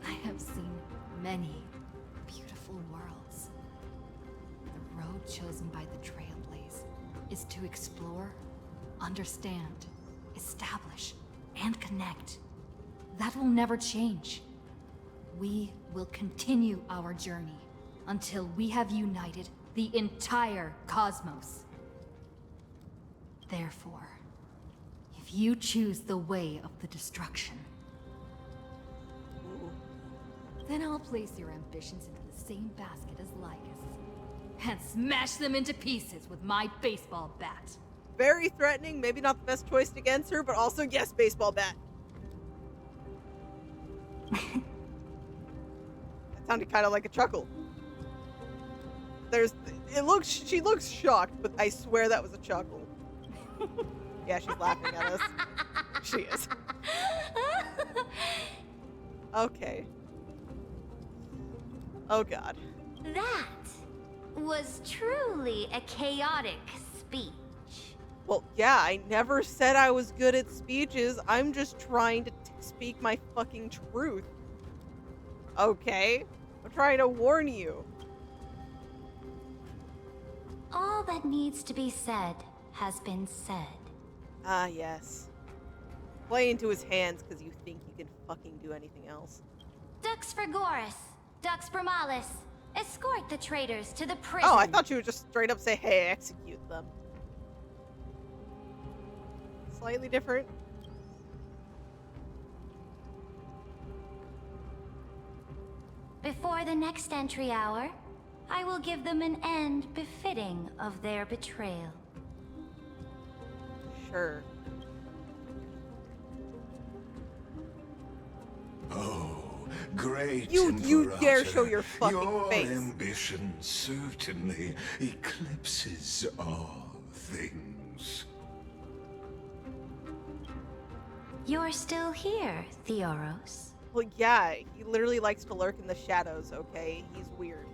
I have seen many beautiful worlds. The road chosen by the Trailblaze is to explore, understand, establish, and connect. That will never change. We will continue our journey until we have united the entire cosmos. Therefore, if you choose the way of the destruction, then I'll place your ambitions into the same basket as Lygus and smash them into pieces with my baseball bat. Very threatening, maybe not the best choice against her, but also yes, baseball bat. That sounded kind of like a chuckle. She looks shocked, but I swear that was a chuckle. Yeah, she's laughing at us. She is. Okay. Oh god. That was truly a chaotic speech. Well, yeah, I never said I was good at speeches. I'm just trying to speak my fucking truth. Okay? I'm trying to warn you. All that needs to be said has been said. Ah, yes. Play into his hands because you think you can fucking do anything else. Dux Frigoris, Dux Bromalis, escort the traitors to the prison. Oh, I thought you would just straight up say, hey, execute them. Slightly different. Before the next entry hour, I will give them an end befitting of their betrayal. Sure. Oh, great You dare Imperator, show your fucking your face. ambition certainly eclipses all things. You're still here, Theoros. Well, yeah, he literally likes to lurk in the shadows, okay? He's weird.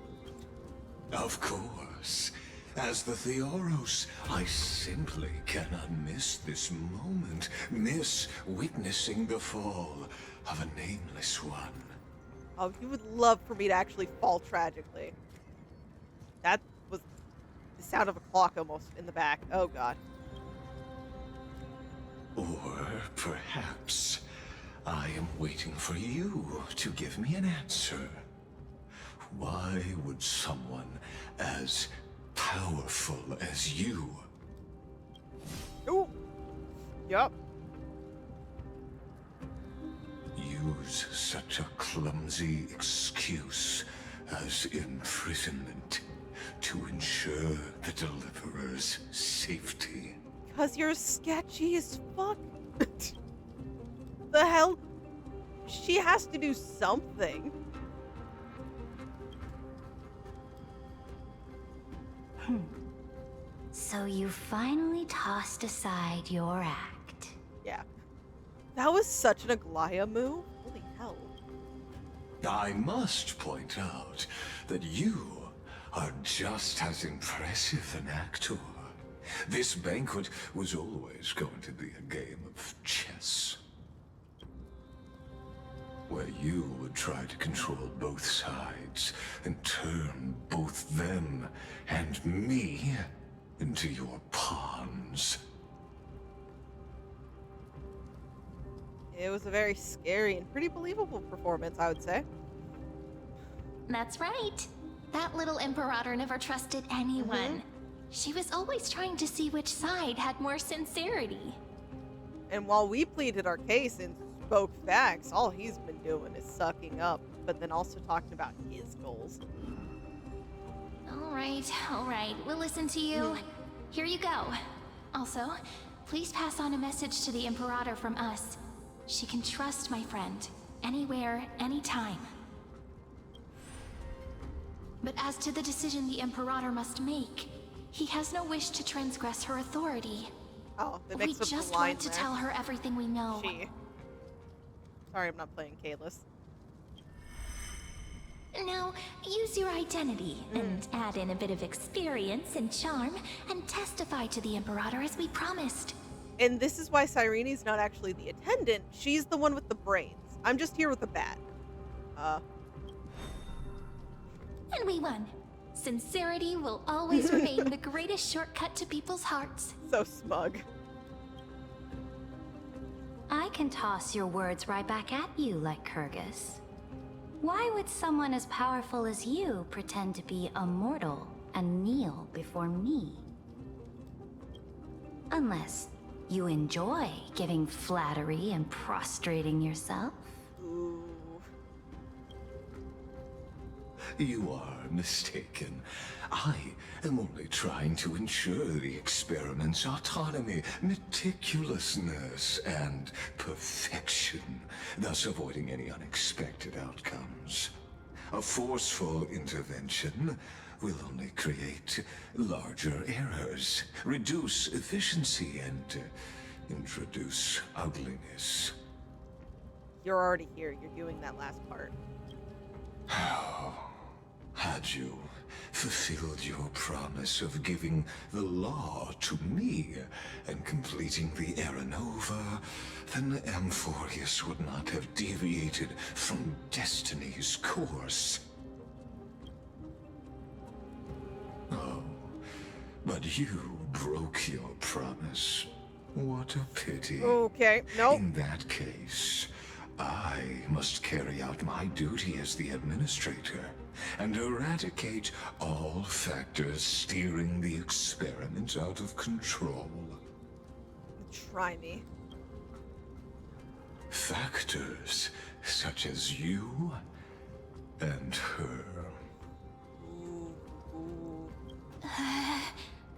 Of course. As the Theoros, I simply cannot miss this moment, miss witnessing the fall of a nameless one. Oh, you would love for me to actually fall tragically. That was the sound of a clock almost in the back. Oh, God. Or perhaps I am waiting for you to give me an answer. Why would someone as powerful as you... Ooh. Yup. use such a clumsy excuse as imprisonment to ensure the Deliverer's safety? Because you're sketchy as fuck. The hell? She has to do something. So you finally tossed aside your act. Yeah. That was such an Aglaya move. Holy hell. I must point out that you are just as impressive an actor. This banquet was always going to be a game of chess, where you would try to control both sides and turn both them and me into your pawns. It was a very scary and pretty believable performance, I would say. That's right. That little Imperator never trusted anyone. She was always trying to see which side had more sincerity. And while we pleaded our case and spoke facts, all he's been doing is sucking up, but then also talking about his goals. All right. We'll listen to you. Here you go. Also, please pass on a message to the Imperator from us. She can trust my friend, anywhere, anytime. But as to the decision the Imperator must make, he has no wish to transgress her authority. Oh, that We makes up the just line want to there. tell her everything we know. Sorry, I'm not playing Kalis. Now, use your identity and add in a bit of experience and charm and testify to the Imperator as we promised. And this is why Cyrene's not actually the attendant. She's the one with the brains. I'm just here with the bat. And we won. Sincerity will always remain the greatest shortcut to people's hearts. So smug. I can toss your words right back at you, like Kyrgyz. Why would someone as powerful as you pretend to be a mortal and kneel before me? Unless you enjoy giving flattery and prostrating yourself. Ooh. You are mistaken. I am only trying to ensure the experiment's autonomy, meticulousness, and perfection, thus avoiding any unexpected outcomes. A forceful intervention will only create larger errors, reduce efficiency, and introduce ugliness. You're already here. You're doing that last part. Had you fulfilled your promise of giving the law to me and completing the Era Nova, then Amphorius would not have deviated from destiny's course. Oh, but you broke your promise. What a pity. Okay, nope. In that case, I must carry out my duty as the administrator and eradicate all factors steering the experiment out of control. Try me. Factors such as you and her.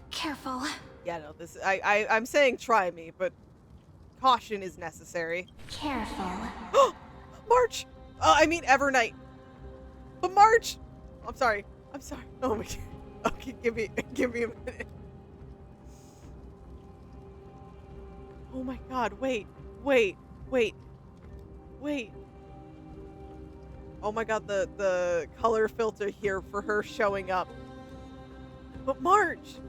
Careful. Yeah, no, this I'm saying try me, but caution is necessary. Careful. March! I mean Evernight. But March! I'm sorry. I'm sorry. Oh my god. Okay, give me a minute. Oh my god, wait. Oh my god, the color filter here for her showing up. But March!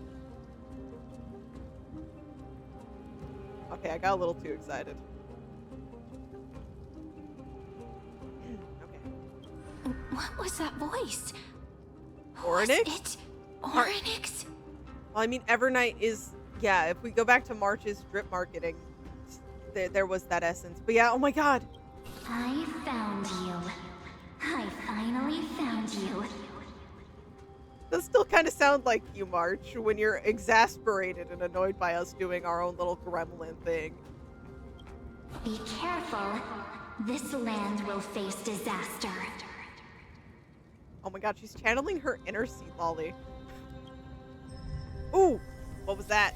Okay, I got a little too excited. Okay. What was that voice? Orynyx? Was it Orynyx? Well, I mean, Evernight is, yeah, if we go back to March's drip marketing, there was that essence. But yeah, oh my god. I found you. I finally found you. Does still kind of sound like you, March, when you're exasperated and annoyed by us doing our own little gremlin thing. Be careful. This land will face disaster. Oh my god, she's channeling her inner sea lolly. Ooh, what was that?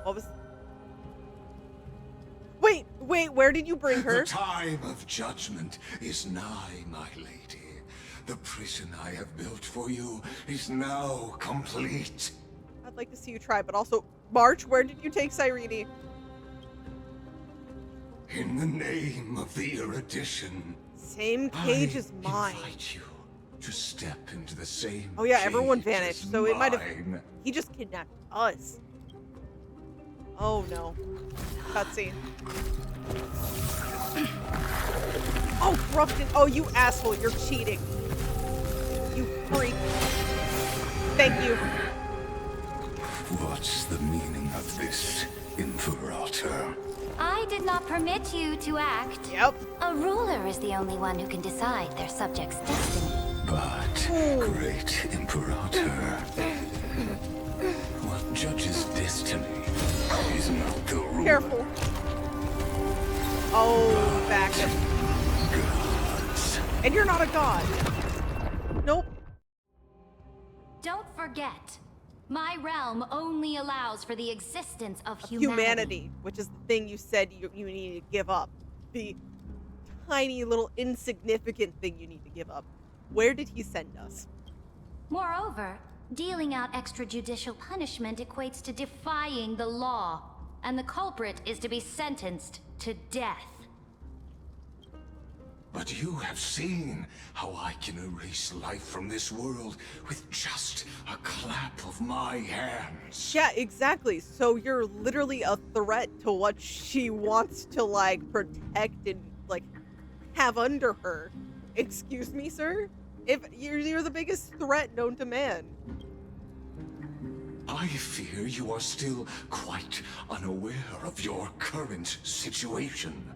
What was... Wait, where did you bring her? The time of judgment is nigh, my lady. The prison I have built for you is now complete. I'd like to see you try, but also, March, where did you take Cerydra? In the name of the erudition, Same cage as mine. I invite you to step into the same. Oh yeah, everyone cage vanished, as so it might have... mine. He just kidnapped us. Oh no. Cutscene. Oh, corrupted. Oh, you asshole, you're cheating. You freak. Thank you. What's the meaning of this, Imperator? I did not permit you to act. Yep. A ruler is the only one who can decide their subject's destiny. But, great Imperator, what judges destiny is not the ruler. Careful. Oh, back up. Gods. And you're not a god. Nope. Don't forget, my realm only allows for the existence of Humanity, which is the thing you said you need to give up. The tiny little insignificant thing you need to give up. Where did he send us? Moreover, dealing out extrajudicial punishment equates to defying the law, and the culprit is to be sentenced to death. But you have seen how I can erase life from this world with just a clap of my hands. Yeah, exactly. So you're literally a threat to what she wants to, like, protect and, like, have under her. Excuse me, sir? If you're the biggest threat known to man. I fear you are still quite unaware of your current situation.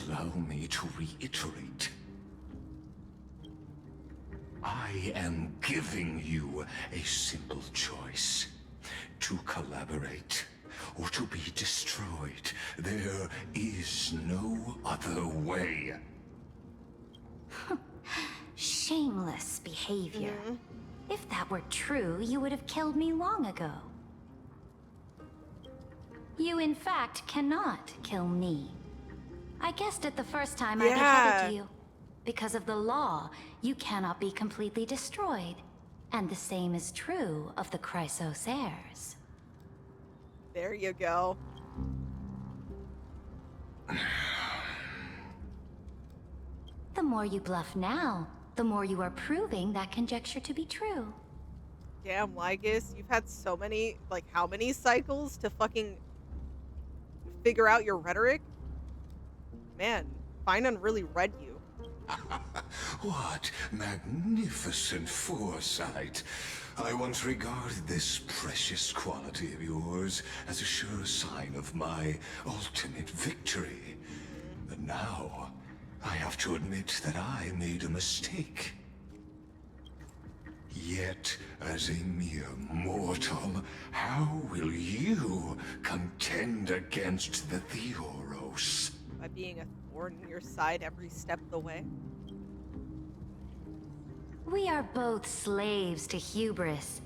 Allow me to reiterate. I am giving you a simple choice. To collaborate or to be destroyed. There is no other way. Shameless behavior. If that were true, you would have killed me long ago. You, in fact, cannot kill me. I guessed it the first time I beheaded you. Because of the law, you cannot be completely destroyed. And the same is true of the Chrysos heirs. There you go. The more you bluff now, the more you are proving that conjecture to be true. Damn, Lygus, you've had so many, like, how many cycles to fucking figure out your rhetoric? Man, Finon really read you. What magnificent foresight. I once regarded this precious quality of yours as a sure sign of my ultimate victory. But now, I have to admit that I made a mistake. Yet, as a mere mortal, how will you contend against the Theoros? By being a thorn in your side every step of the way. We are both slaves to hubris.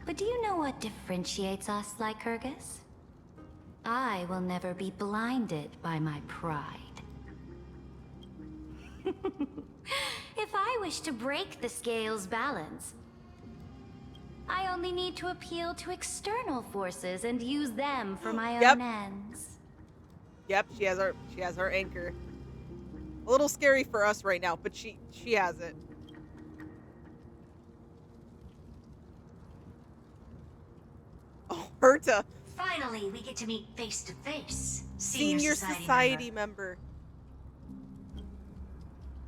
But do you know what differentiates us, Lycurgus? I will never be blinded by my pride. If I wish to break the scale's balance, I only need to appeal to external forces and use them for my own ends. Yep, she has our anchor. A little scary for us right now, but she has it. Oh, Herta. Finally, we get to meet face to face. Senior society member.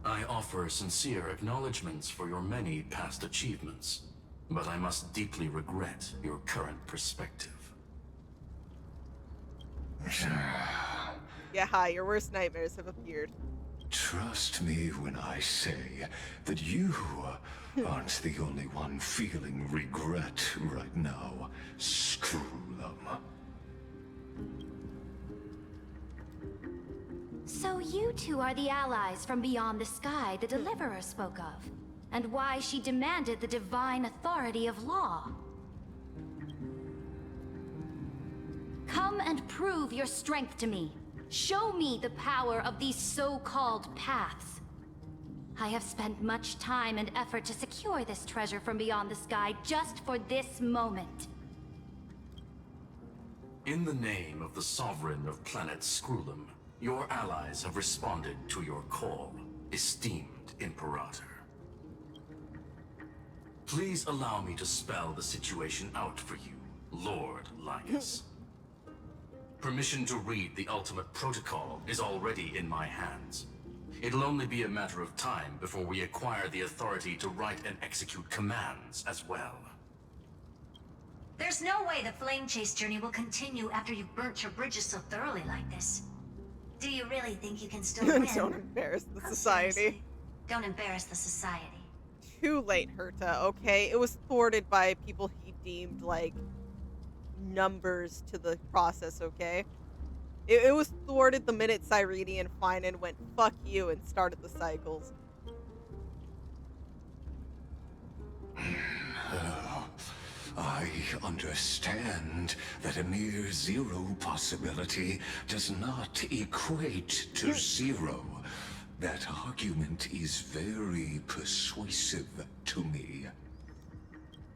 I offer sincere acknowledgments for your many past achievements, but I must deeply regret your current perspective. Yeah, hi, your worst nightmares have appeared. Trust me when I say that you aren't the only one feeling regret right now, Screwlum. So you two are the allies from beyond the sky the Deliverer spoke of, and why she demanded the divine authority of law. Come and prove your strength to me. Show me the power of these so-called paths. I have spent much time and effort to secure this treasure from beyond the sky just for this moment. In the name of the Sovereign of Planet Screwlum, your allies have responded to your call, esteemed Imperator. Please allow me to spell the situation out for you, Lord Lygus. Permission to read the ultimate protocol is already in my hands. It'll only be a matter of time before we acquire the authority to write and execute commands as well. There's no way the flame chase journey will continue after you've burnt your bridges so thoroughly like this. Do you really think you can still win? Don't embarrass the Oh, society. seriously. Don't embarrass the society. Too late, Herta, okay? It was thwarted by people he deemed, like, numbers to the process, okay? It was thwarted the minute Cerydra and Finon went, fuck you, and started the cycles. I understand that a mere zero possibility does not equate to zero. That argument is very persuasive to me.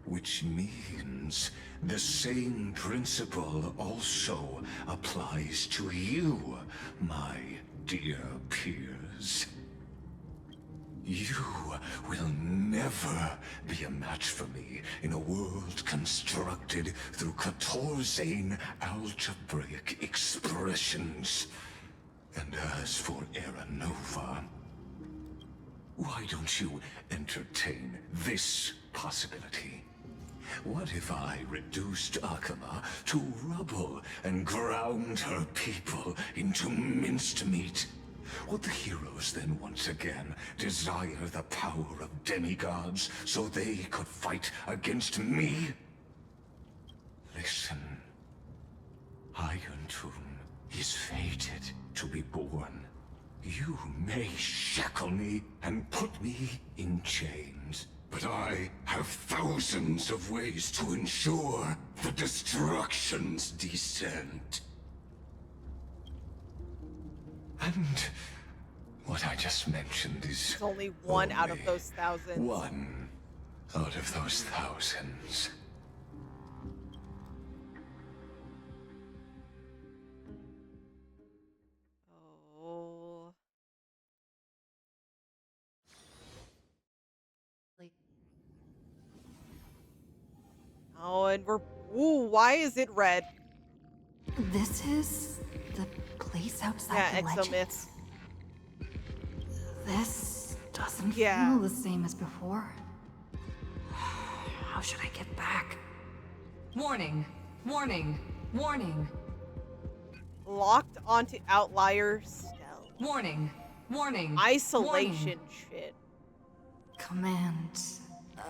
Which means the same principle also applies to you, my dear peers. You will never be a match for me in a world constructed through Conversing algebraic expressions. And as for Aranova, why don't you entertain this possibility? What if I reduced Akama to rubble and ground her people into minced meat? Would the heroes then once again desire the power of demigods so they could fight against me? Listen, Iron Tomb is fated to be born. You may shackle me and put me in chains, but I have thousands of ways to ensure the destruction's descent. And what I just mentioned is There's only one out of those thousands. One out of those thousands. Oh, and we're... Ooh, why is it red? This is the place outside Yeah, the legend. exomyths. This doesn't Yeah. feel the same as before. How should I get back? Warning, warning, warning, Locked onto outlier stealth. warning, warning. Isolation shit. Command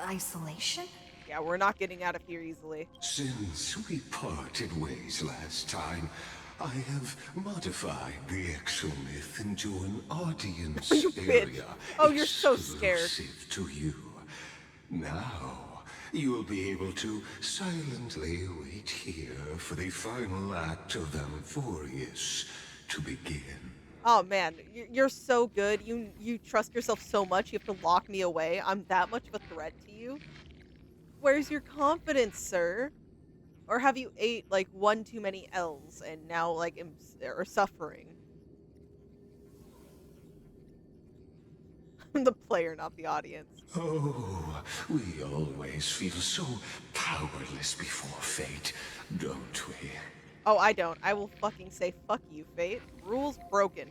isolation? Yeah, we're not getting out of here easily. Since we parted ways last time, I have modified the exomyth into an audience You bitch. area. Oh, you're so scared. Exclusive to you. Now, you'll be able to silently wait here for the final act of Amphorius to begin. Oh man, you're so good. You trust yourself so much. You have to lock me away. I'm that much of a threat to you. Where's your confidence, sir? Or have you ate like one too many L's and now like are suffering? I'm the player, not the audience. Oh, we always feel so powerless before fate, don't we? Oh, I don't. I will fucking say fuck you, fate. Rules broken.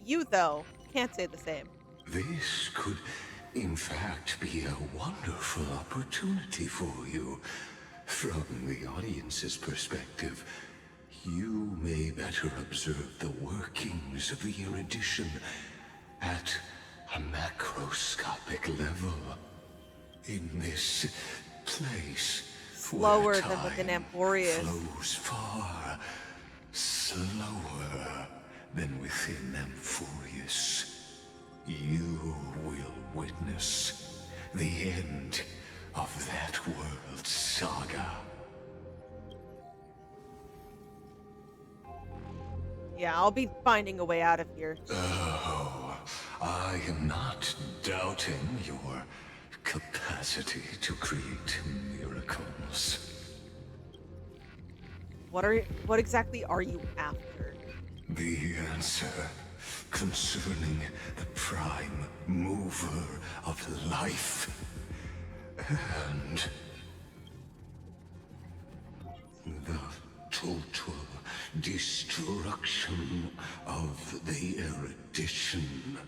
You though can't say the same. This could, in fact, be a wonderful opportunity for you. From the audience's perspective, you may better observe the workings of the erudition at a macroscopic level. In this place, Slower where than within time Amphorius. flows far slower than within Amphorius, you will witness the end of that world's saga. Yeah, I'll be finding a way out of here. Oh, I am not doubting your capacity to create miracles. What exactly are you after? The answer concerning the prime mover of life and the total destruction of the erudition.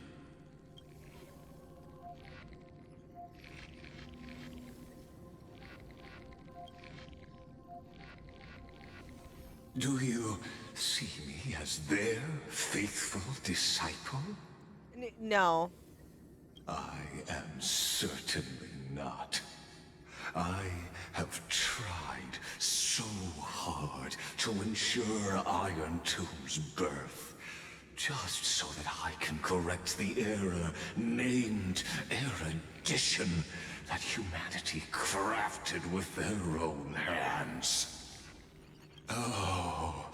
Do you see me as their faithful disciple? No. I am certainly not. I have tried so hard to ensure Iron Tomb's birth, just so that I can correct the error named erudition that humanity crafted with their own hands. Oh,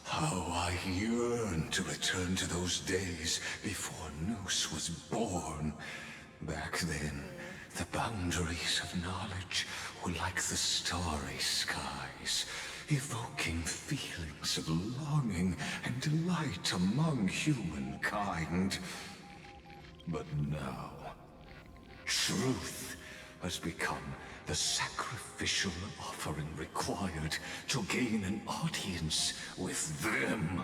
how I yearn to return to those days before Noose was born. Back then, the boundaries of knowledge were like the starry skies, evoking feelings of longing and delight among humankind. But now, truth has become the sacrificial offering required to gain an audience with them.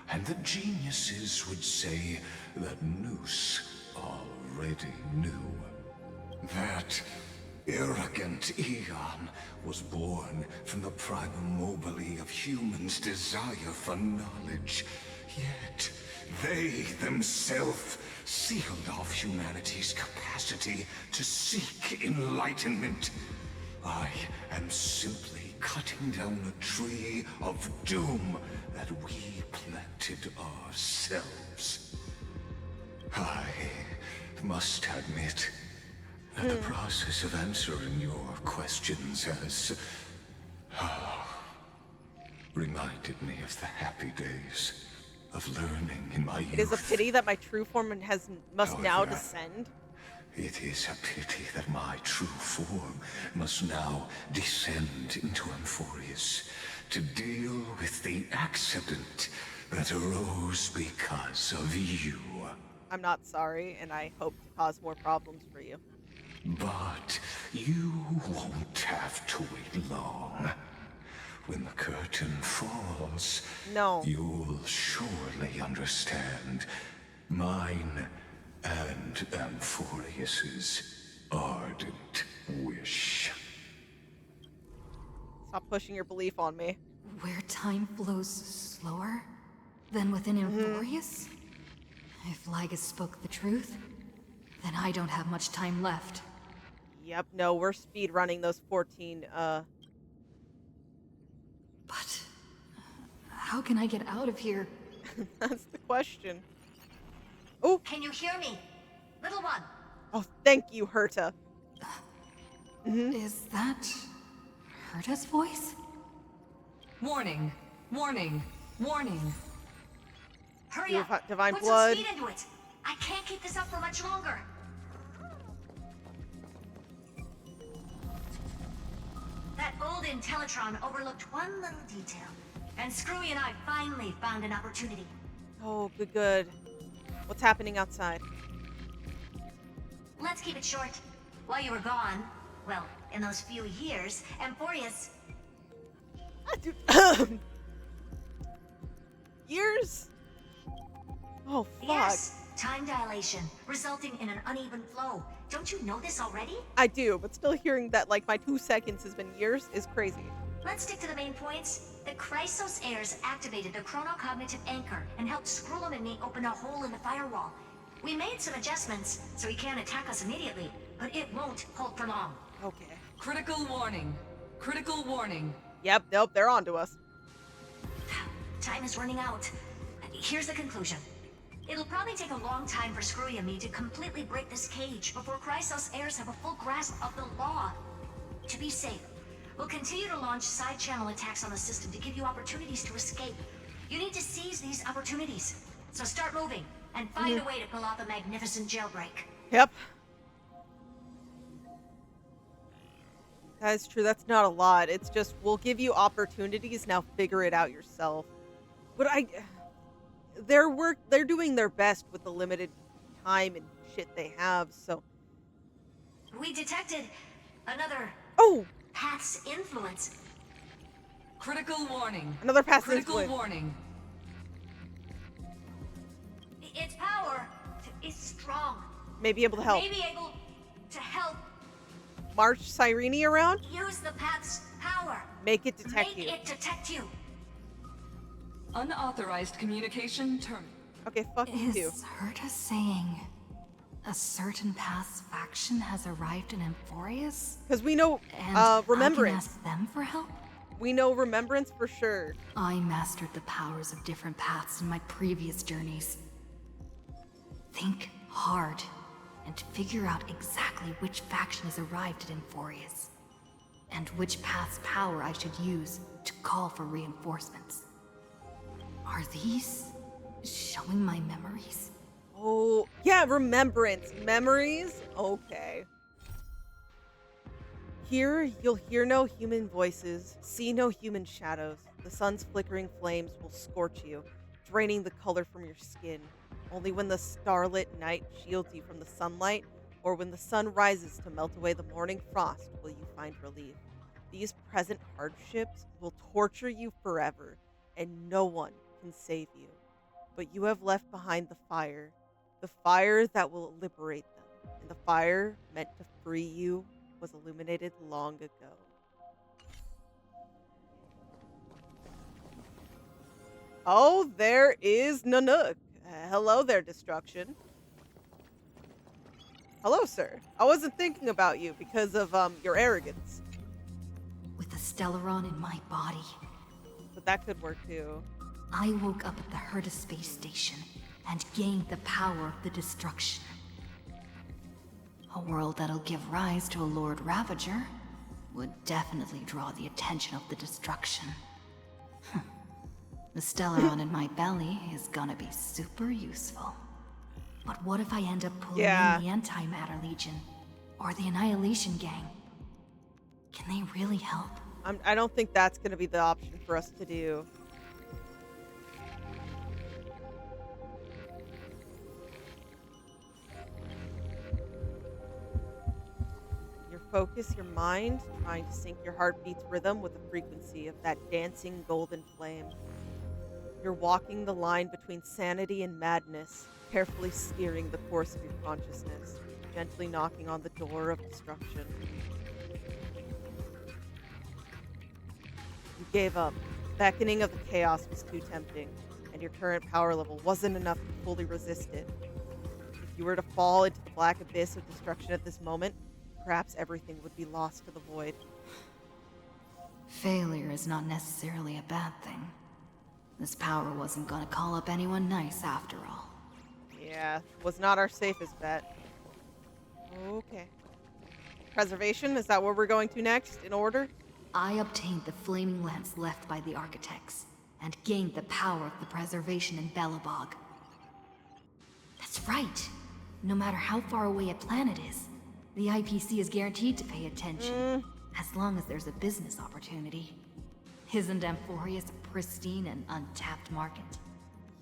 And the geniuses would say that Noose already knew. That arrogant Eon was born from the primal mobile of humans' desire for knowledge. Yet, they themselves sealed off humanity's capacity to seek enlightenment. I am simply cutting down a tree of doom that we planted ourselves. I must admit that the process of answering your questions has reminded me of the happy days of learning in my youth. It is a pity that my true form must now However, descend. It is a pity that my true form must now descend into Amphorius to deal with the accident that arose because of you. I'm not sorry, and I hope to cause more problems for you. But you won't have to wait long. When the curtain falls, No. you'll surely understand mine and Amphorius's ardent wish. Stop pushing your belief on me. Where time flows slower than within Amphorius? If Lygus spoke the truth, then I don't have much time left. Yep, no, we're speed running those 14, But how can I get out of here? That's the question. Oh! Can you hear me? Little one! Oh, thank you, Herta. Is that Herta's voice? Warning, warning, warning. Hurry up! Divine Put blood. some speed into it! I can't keep this up for much longer! That old Intellitron overlooked one little detail, and Screwy and I finally found an opportunity. Oh, good, good. What's happening outside? Let's keep it short. While you were gone, well, in those few years, Amphorius... Years? Oh, fuck. Yes, time dilation, resulting in an uneven flow. Don't you know this already? I do, but still hearing that, like, my 2 seconds has been years is crazy. Let's stick to the main points. The Chrysos heirs activated the chronocognitive anchor and helped Skrullum and me open a hole in the firewall. We made some adjustments, so he can't attack us immediately, but it won't hold for long. Okay. Critical warning. Critical warning. Yep, nope, they're on to us. Time is running out. Here's the conclusion. It'll probably take a long time for Screwy and me to completely break this cage before Chrysos heirs have a full grasp of the law. To be safe, we'll continue to launch side-channel attacks on the system to give you opportunities to escape. You need to seize these opportunities. So start moving, and find a way to pull off a magnificent jailbreak. Yep. That is true. That's not a lot. It's just, we'll give you opportunities, now figure it out yourself. But they're doing their best with the limited time and shit they have, so. We detected another Path's influence. Critical warning. Another Path's Critical influence. warning. Its power is strong. May be able to help. May be able to help March Cyrene around? use the Path's power. Make it detect you. Make it detect you. Unauthorized communication terminated. Okay, fuck you too. Is Herta saying a certain Path's faction has arrived in Amphorius? Because we know And Remembrance. I can ask them for help? We know Remembrance for sure. I mastered the powers of different paths in my previous journeys. Think hard and figure out exactly which faction has arrived at Amphorius, and which path's power I should use to call for reinforcements. Are these showing my memories? Oh, yeah, Remembrance. Memories? Okay. Here, you'll hear no human voices, see no human shadows. The sun's flickering flames will scorch you, draining the color from your skin. Only when the starlit night shields you from the sunlight, or when the sun rises to melt away the morning frost, will you find relief. These present hardships will torture you forever, and no one can save you. But you have left behind the fire that will liberate them, and the fire meant to free you was illuminated long ago. Oh, there is Nanook. Hello there, Destruction. Hello, sir. I wasn't thinking about you because of your arrogance. With the Stellaron in my body, But that could work too. I woke up at the Herta space station and gained the power of the destruction. A world that'll give rise to a Lord Ravager would definitely draw the attention of the destruction. The Stellaron in my belly is gonna be super useful. But what if I end up pulling in the Antimatter Legion or the Annihilation Gang? Can they really help? I don't think that's going to be the option for us to do. focus your mind, trying to sync your heartbeat's rhythm with the frequency of that dancing golden flame. You're walking the line between sanity and madness, carefully steering the course of your consciousness, gently knocking on the door of destruction. You gave up. The beckoning of the chaos was too tempting, and your current power level wasn't enough to fully resist it. If you were to fall into the black abyss of destruction at this moment, perhaps everything would be lost to the void. Failure is not necessarily a bad thing. This power wasn't gonna call up anyone nice after all. Yeah, was not our safest bet. Okay. Preservation, is that where we're going to next, in order? I obtained the flaming lance left by the architects, and gained the power of the preservation in Belobog. That's right. No matter how far away a planet is, the IPC is guaranteed to pay attention, as long as there's a business opportunity. Isn't Amphorius a pristine and untapped market?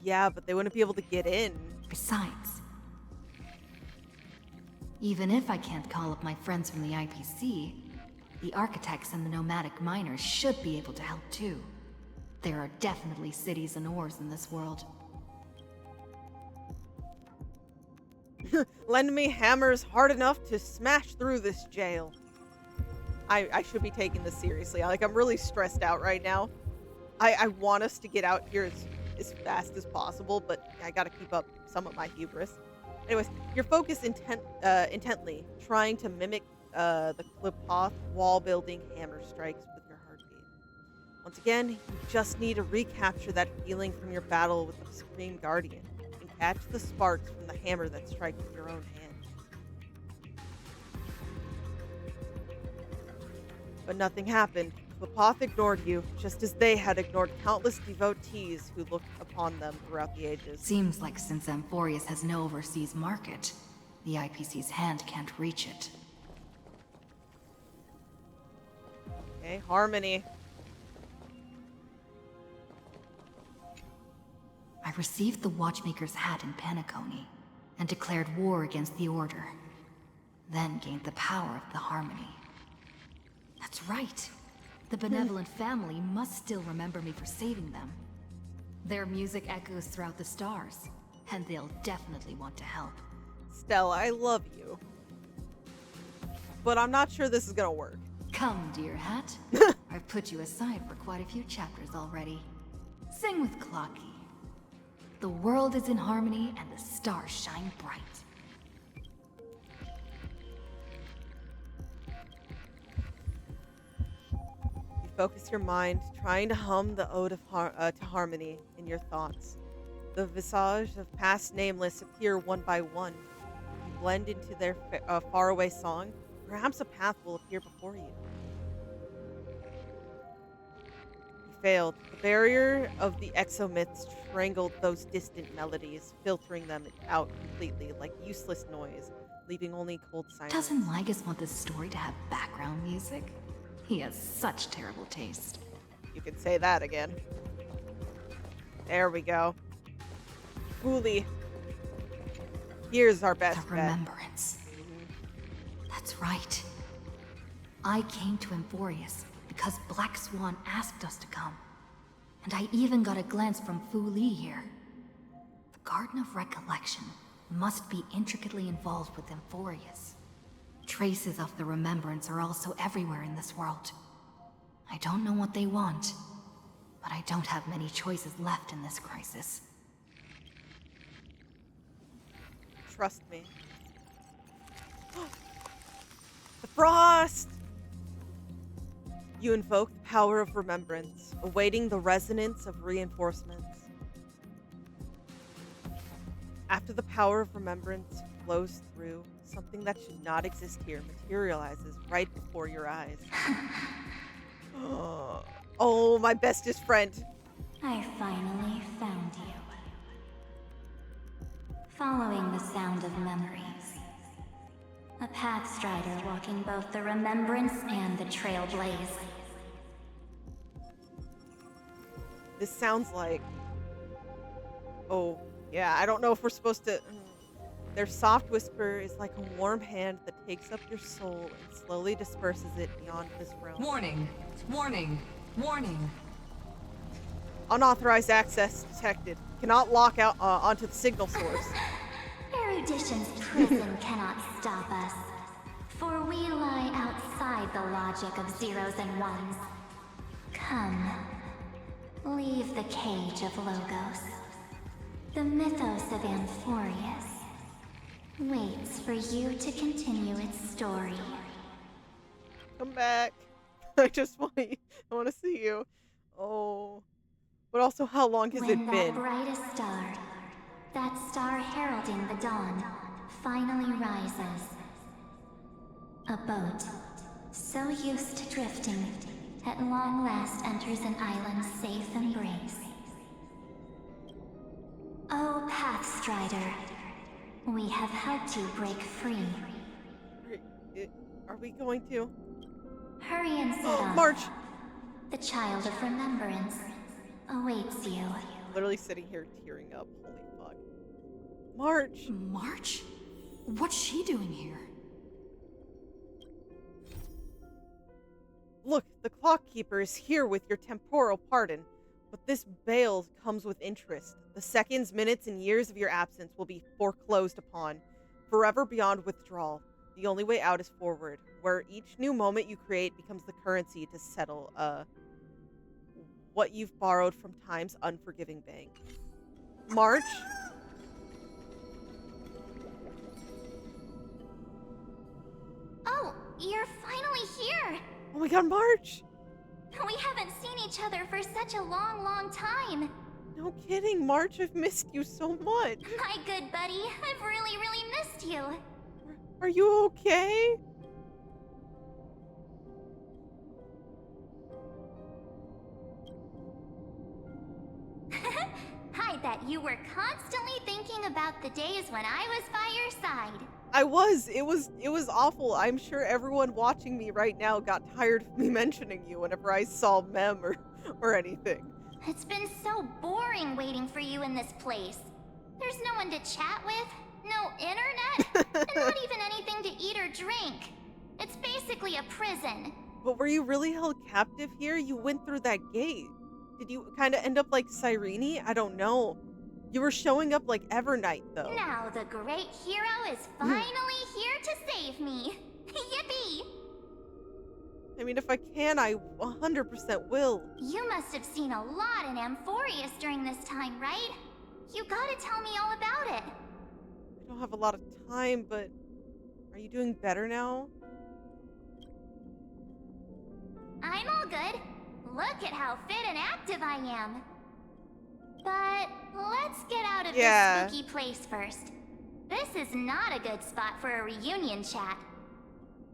Yeah, but they wouldn't be able to get in. Besides, even if I can't call up my friends from the IPC, the architects and the nomadic miners should be able to help too. There are definitely cities and ores in this world. Lend me hammers hard enough to smash through this jail. I should be taking this seriously. Like, I'm really stressed out right now. I want us to get out here as fast as possible, but I gotta keep up some of my hubris. Anyways, you're focused intently, trying to mimic the Klipoth wall-building hammer strikes with your heartbeat. Once again, you just need to recapture that feeling from your battle with the Supreme Guardian, and catch the sparks from the hammer that strikes with your own hand. But nothing happened. Klipoth ignored you, just as they had ignored countless devotees who looked upon them throughout the ages. Seems like since Amphorius has no overseas market, the IPC's hand can't reach it. Okay, Harmony. I received the Watchmaker's hat in Penacony, and declared war against the Order. Then gained the power of the Harmony. That's right. The benevolent family must still remember me for saving them. Their music echoes throughout the stars, and they'll definitely want to help. Stella, I love you. But I'm not sure this is gonna work. Come, dear hat. I've put you aside for quite a few chapters already. Sing with Clocky. The world is in harmony and the stars shine bright. You focus your mind, trying to hum the ode of to harmony in your thoughts. The visage of past nameless appear one by one. You blend into their faraway song. Perhaps a path will appear before you. You failed. The barrier of the exomyths strangled those distant melodies, filtering them out completely like useless noise, leaving only cold silence. Doesn't Lygus want this story to have background music? He has such terrible taste. You can say that again. There we go. Fully. Here's our best The bet. remembrance. That's right. I came to Amphorius because Black Swan asked us to come. And I even got a glance from Fu Li here. The Garden of Recollection must be intricately involved with Amphorius. Traces of the remembrance are also everywhere in this world. I don't know what they want, but I don't have many choices left in this crisis. Trust me. The frost! You invoke the power of remembrance, awaiting the resonance of reinforcements. After the power of remembrance flows through, something that should not exist here materializes right before your eyes. Oh, my bestest friend. I finally found you. Following the sound of memories. A pathstrider walking both the remembrance and the trailblaze. This sounds like... Oh, yeah, I don't know if we're supposed to... Their soft whisper is like a warm hand that takes up your soul and slowly disperses it beyond this realm. Warning! Warning! Warning! Unauthorized access detected. Cannot lock out onto the signal source. Erudition's prison cannot stop us, for we lie outside the logic of zeros and ones. Come, leave the cage of Logos. The mythos of Amphorius waits for you to continue its story. Come back. I just want you. I want to see you. Oh. But also, how long has it When been? that brightest star, that star heralding the dawn, finally rises. A boat, so used to drifting, at long last enters an island's safe embrace. Oh, Pathstrider, we have helped you break free. Are we going to? Hurry and set off. March! The child of remembrance awaits you. Literally sitting here tearing up. Holy fuck. March! March? What's she doing here? Look, the Clockkeeper is here with your temporal pardon. But this bail comes with interest. The seconds, minutes, and years of your absence will be foreclosed upon, forever beyond withdrawal. The only way out is forward, where each new moment you create becomes the currency to settle, what you've borrowed from time's unforgiving bank. March? Oh, you're finally here! Oh my god, March! We haven't seen each other for such a long, long time. No kidding, March, I've missed you so much. My good buddy, I've really, really missed you. Are you okay? I bet you were constantly thinking about the days when I was by your side. I was. It was awful. I'm sure everyone watching me right now got tired of me mentioning you whenever I saw Mem or anything. It's been so boring waiting for you in this place. There's no one to chat with, no internet, and not even anything to eat or drink. It's basically a prison. But were you really held captive here? You went through that gate. Did you kind of end up like Cyrene? I don't know. You were showing up like Evernight, though. Now the great hero is finally here to save me. Yippee! I mean, if I can, I 100% will. You must have seen a lot in Amphorius during this time, right? You gotta tell me all about it. I don't have a lot of time, but are you doing better now? I'm all good. Look at how fit and active I am. But let's get out of this spooky place first. This is not a good spot for a reunion chat.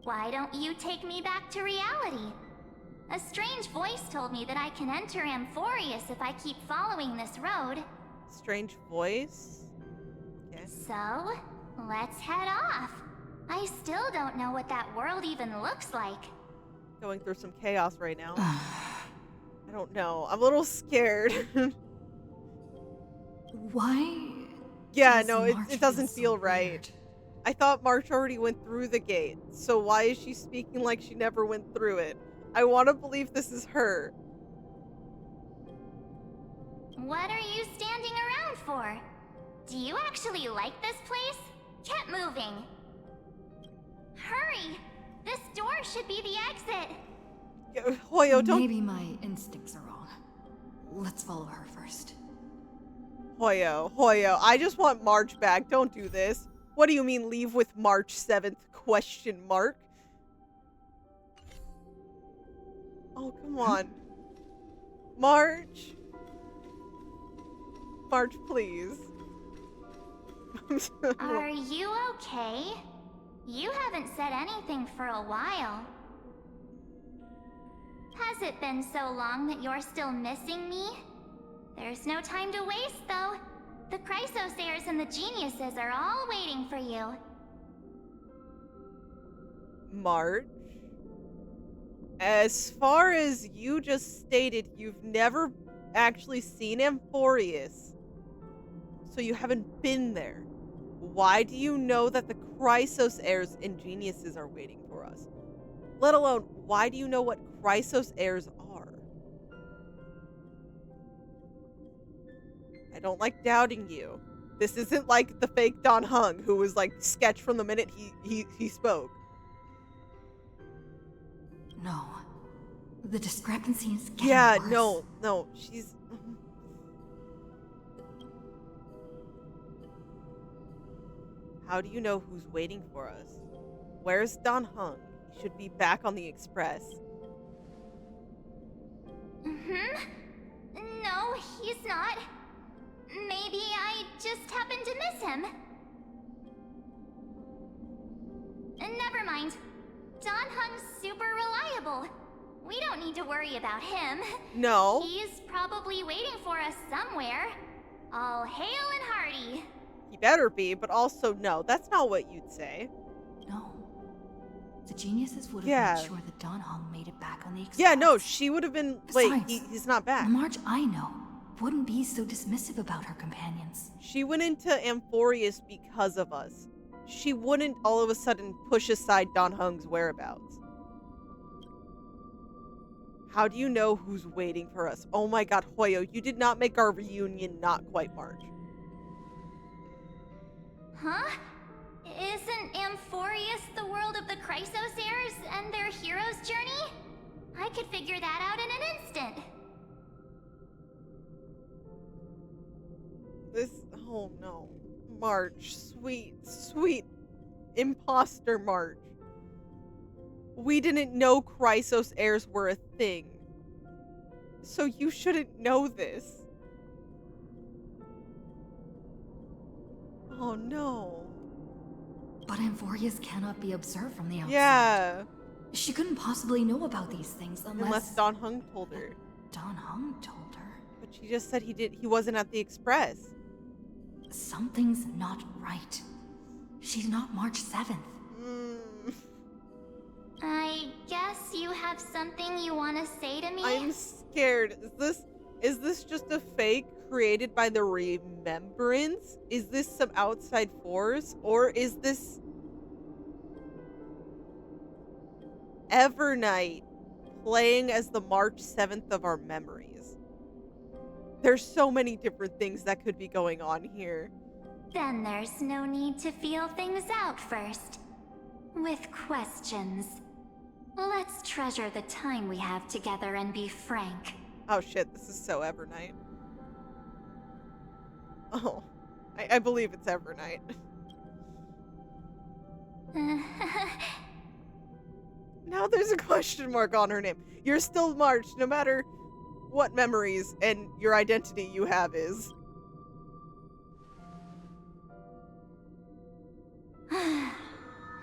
Why don't you take me back to reality? A strange voice told me that I can enter Amphorius if I keep following this road. Strange voice? Okay. So, let's head off. I still don't know what that world even looks like. Going through some chaos right now. I don't know. I'm a little scared. Why? Yeah, no, it March doesn't so feel right. weird? I thought March already went through the gate, so why is she speaking like she never went through it? I want to believe this is her. What are you standing around for? Do you actually like this place? Get moving. Hurry! This door should be the exit. Hoyo, don't... Maybe my instincts are wrong. Let's follow her first. Hoyo, I just want March back. Don't do this. What do you mean leave with March 7th? Question mark. Oh, come on. March. March, please. Are you okay? You haven't said anything for a while. Has it been so long that you're still missing me? There's no time to waste, though. The Chrysosayers and the Geniuses are all waiting for you. March? As far as you just stated, you've never actually seen Amphorius. So you haven't been there. why do you know that the Chrysos heirs and geniuses are waiting for us? Let alone, why do you know what Chrysos heirs are? I don't like doubting you. This isn't like the fake Don Hung, who was like sketch from the minute he spoke. No. The discrepancy is getting worse. No, she's... How do you know who's waiting for us? Where's Don Hung? He should be back on the express. No, he's not. Maybe I just happened to miss him. Never mind. Don Hung's super reliable. We don't need to worry about him. No. He's probably waiting for us somewhere. All hail and hearty. He better be, but also no, that's not what you'd say. No. The geniuses would have made sure that Don Hung made it back on the express. Yeah, no, she would have been... Besides, wait, he's not back. The March I know wouldn't be so dismissive about her companions. She went into Amphorius because of us. She wouldn't all of a sudden push aside Don Hung's whereabouts. How do you know who's waiting for us? Oh my god, Hoyo, you did not make our reunion not quite March. Huh? Isn't Amphorius the world of the Chrysos heirs and their hero's journey? I could figure that out in an instant. Oh no. March, sweet imposter March. We didn't know Chrysos heirs were a thing. So you shouldn't know this. Oh no. But Amphorius cannot be observed from the outside. Yeah. She couldn't possibly know about these things unless Don Hung told her. Don Hung told her? But she just said he wasn't at the express. Something's not right. She's not March 7th. I guess you have something you want to say to me? I'm scared. Is this just a fake created by the Remembrance? Is this some outside force? Or is this Evernight playing as the March 7th of our memories? There's so many different things that could be going on here. Then there's no need to feel things out first. With questions. Let's treasure the time we have together and be frank. Oh shit, this is so Evernight. Oh, I believe it's Evernight. Now there's a question mark on her name. You're still March, no matter what memories and your identity you have is.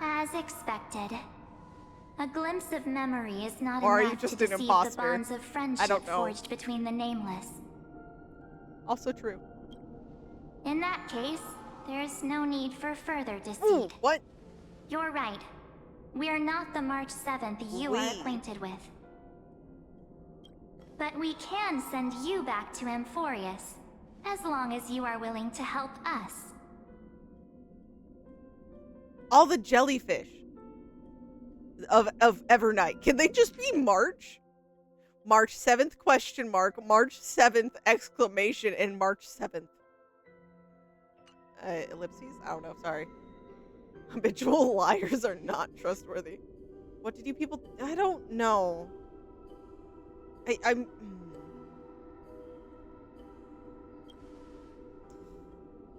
As expected. A glimpse of memory is not Or are enough you just to an deceive imposter? the bonds of I friendship don't know. forged between the nameless. Also true. In that case, there's no need for further deceit. Ooh, what? You're right. We're not the March 7th you are acquainted with. But we can send you back to Amphorius, as long as you are willing to help us. All the jellyfish of Evernight. Can they just be March? March 7th question mark, March 7th exclamation, and March 7th. Ellipses? I don't know, sorry. Habitual liars are not trustworthy. What did you people... I don't know. I'm...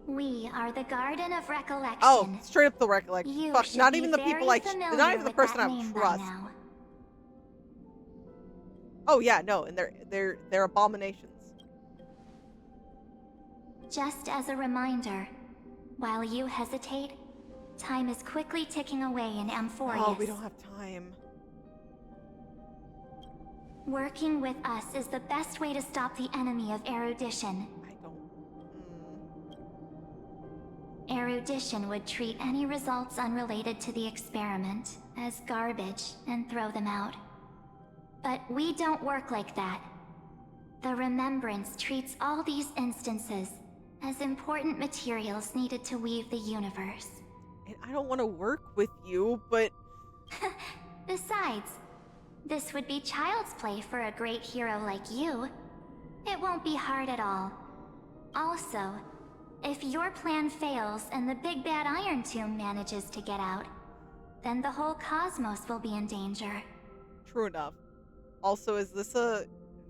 We are the Garden of Recollection. Oh, straight up the Recollection. You Fuck, should not be even the people very not even the familiar person with that I name by trust. now. Oh yeah, no, and they're abominations. Just as a reminder, while you hesitate, time is quickly ticking away in Amphorius. Oh, we don't have time. Working with us is the best way to stop the enemy of erudition. I don't... Erudition would treat any results unrelated to the experiment as garbage and throw them out. But we don't work like that. The Remembrance treats all these instances as important materials needed to weave the universe. And I don't want to work with you, but... Besides, this would be child's play for a great hero like you. It won't be hard at all. Also, if your plan fails and the big bad Iron Tomb manages to get out, then the whole cosmos will be in danger. True enough. Also, is this a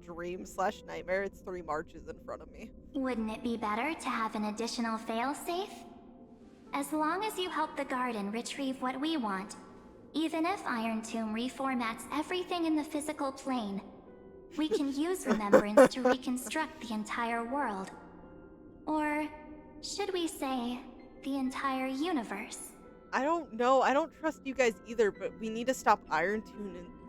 dream/nightmare? It's 3 marches in front of me. Wouldn't it be better to have an additional failsafe? As long as you help the garden retrieve what we want, even if Iron Tomb reformats everything in the physical plane, we can use remembrance to reconstruct the entire world. Or, should we say, the entire universe? I don't know. I don't trust you guys either, but we need to stop Iron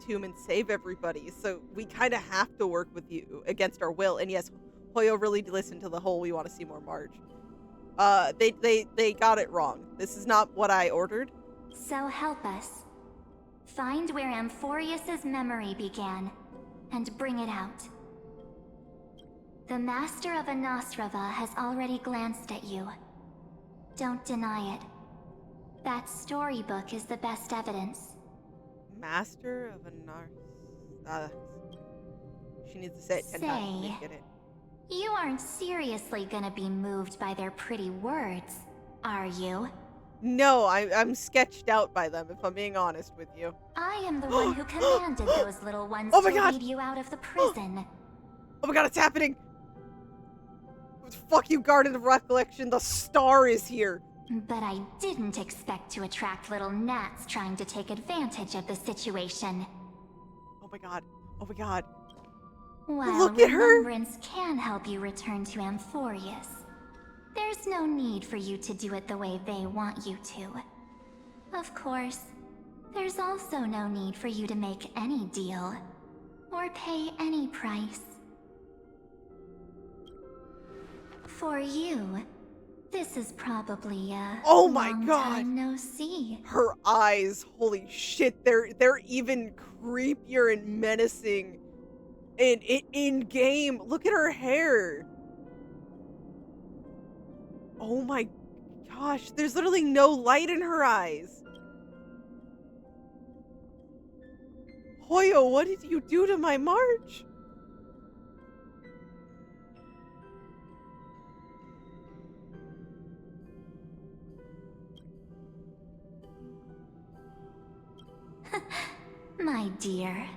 Tomb and save everybody, so we kind of have to work with you against our will. And yes, Hoyo really listened to the whole "we want to see more Marge." They got it wrong. This is not what I ordered. So help us. Find where Amphorius's memory began, and bring it out. The Master of Anastrava has already glanced at you. Don't deny it. That storybook is the best evidence. Master of she needs to say it 10 times to get it. You aren't seriously gonna be moved by their pretty words, are you? No, I'm sketched out by them, if I'm being honest with you. I am the one who commanded those little ones Oh my to God! lead you out of the prison. Oh my God, it's happening! Fuck you, Garden of Recollection, the star is here! But I didn't expect to attract little gnats trying to take advantage of the situation. Oh my God, oh my God. While Look at her! remembrance can help you return to Amphorius, there's no need for you to do it the way they want you to. Of course, there's also no need for you to make any deal, or pay any price. For you, this is probably a Oh my long God! time no see. Her eyes, holy shit, they're even creepier and menacing in game. Look at her hair. Oh my gosh, there's literally no light in her eyes. Hoyo, what did you do to my March? My dear.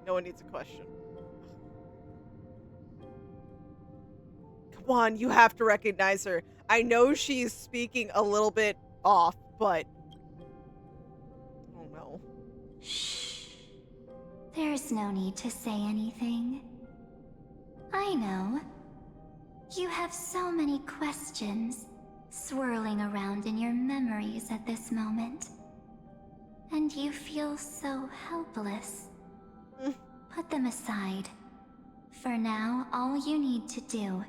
No one needs a question. Come on, you have to recognize her. I know she's speaking a little bit off, but... Oh no. Shh. There's no need to say anything. I know. You have so many questions swirling around in your memories at this moment. And you feel so helpless. Put them aside. For now, all you need to do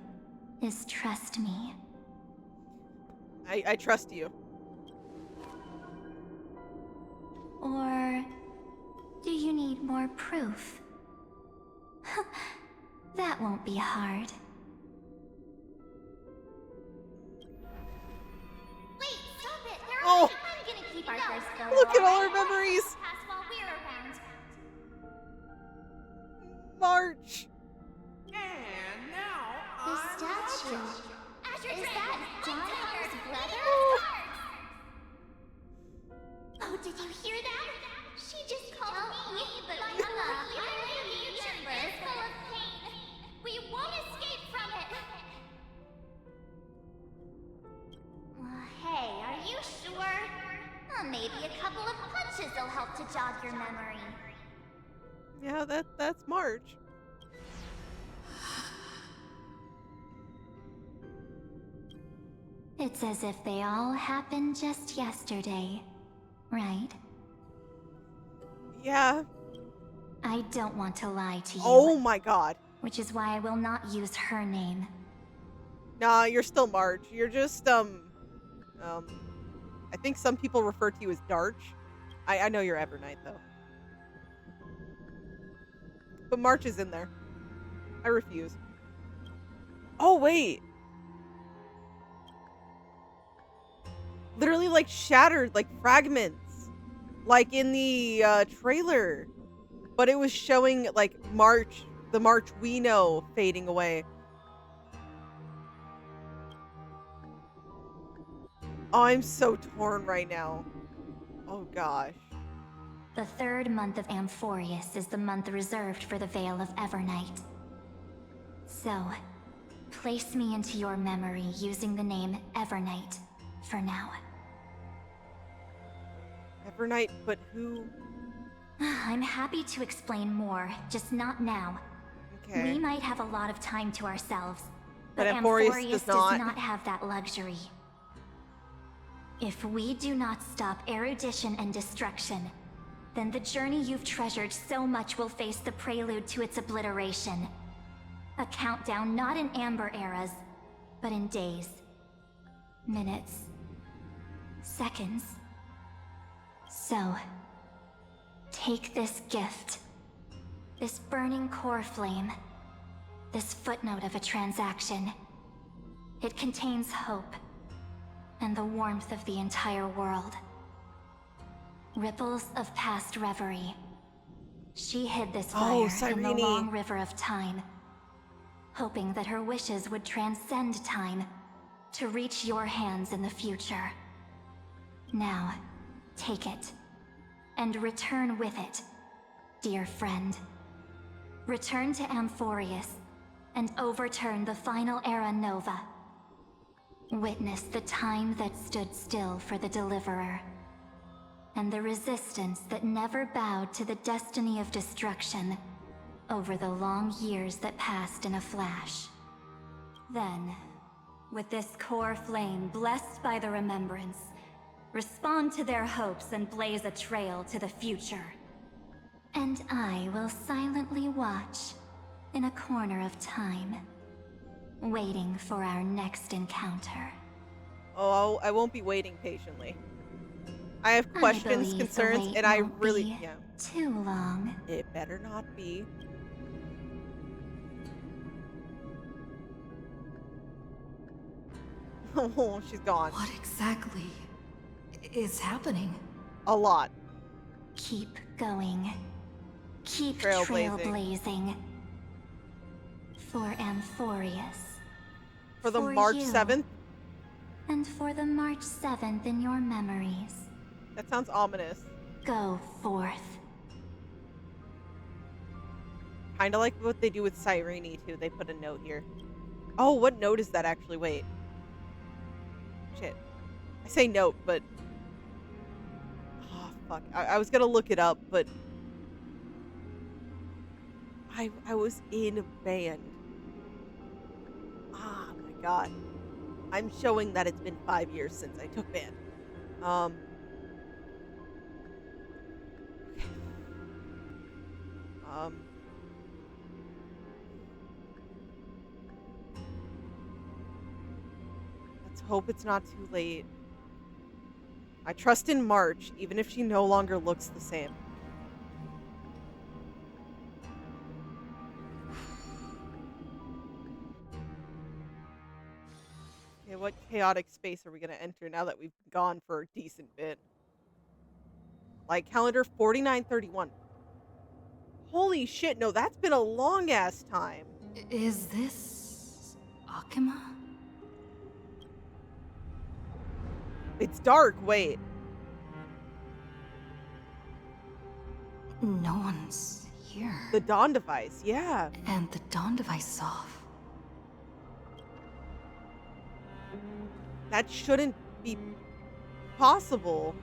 is trust me. I trust you. Or do you need more proof? That won't be hard. Wait, stop it! They're Oh. I'm gonna keep our first photo. Look at all alright? her memories. Pass while we're around. March. The statue. Is that Don-Hoyo's brother? Oh, did you hear that? She just called me, but my future is full of pain. We won't escape from it. Well, hey, are you sure? Maybe a couple of punches will help to jog your memory. Yeah, that's March. It's as if they all happened just yesterday, right? Yeah. I don't want to lie to you. Oh my God. Which is why I will not use her name. Nah, you're still March. You're just, I think some people refer to you as Darch. I know you're Evernight, though. Put Marches in there. I refuse. Oh, wait. Literally, like, shattered, like, fragments. Like in the trailer. But it was showing, like, March, the March we know, fading away. Oh, I'm so torn right now. Oh, gosh. The third month of Amphorius is the month reserved for the Veil of Evernight. So, place me into your memory using the name Evernight for now. Evernight, but who? I'm happy to explain more, just not now. Okay. We might have a lot of time to ourselves, But but Amphorius does not. have that luxury. If we do not stop erudition and destruction, then the journey you've treasured so much will face the prelude to its obliteration. A countdown not in amber eras, but in days, minutes, seconds. So, take this gift, this burning core flame, this footnote of a transaction. It contains hope, and the warmth of the entire world. Ripples of past reverie. She hid this fire in the long river of time, hoping that her wishes would transcend time to reach your hands in the future. Now, take it, and return with it, dear friend. Return to Amphorius, and overturn the final era Nova. Witness the time that stood still for the Deliverer, and the resistance that never bowed to the destiny of destruction over the long years that passed in a flash. Then, with this core flame blessed by the remembrance, respond to their hopes and blaze a trail to the future. And I will silently watch in a corner of time, waiting for our next encounter. Oh, I won't be waiting patiently. I have questions, concerns, and I really, too long. It better not be. Oh, she's gone. What exactly is happening? A lot. Keep going. Keep Trailblazing. For Amphorius. For the March 7th? And for the March 7th in your memories. That sounds ominous. Go forth. Kinda like what they do with Cyrene too. They put a note here. Oh, what note is that actually? Wait. Shit. I say note, but... Oh, fuck. I was gonna look it up, but... I was in a band. Ah, my god. I'm showing that it's been 5 years since I took band. Let's hope it's not too late. I trust in March, even if she no longer looks the same. Okay, what chaotic space are we gonna enter now that we've gone for a decent bit? Like calendar 4931. Holy shit, no, that's been a long ass time. Is this Akima? It's dark, wait. No one's here. The Dawn device, yeah. And the Dawn device off. That shouldn't be possible.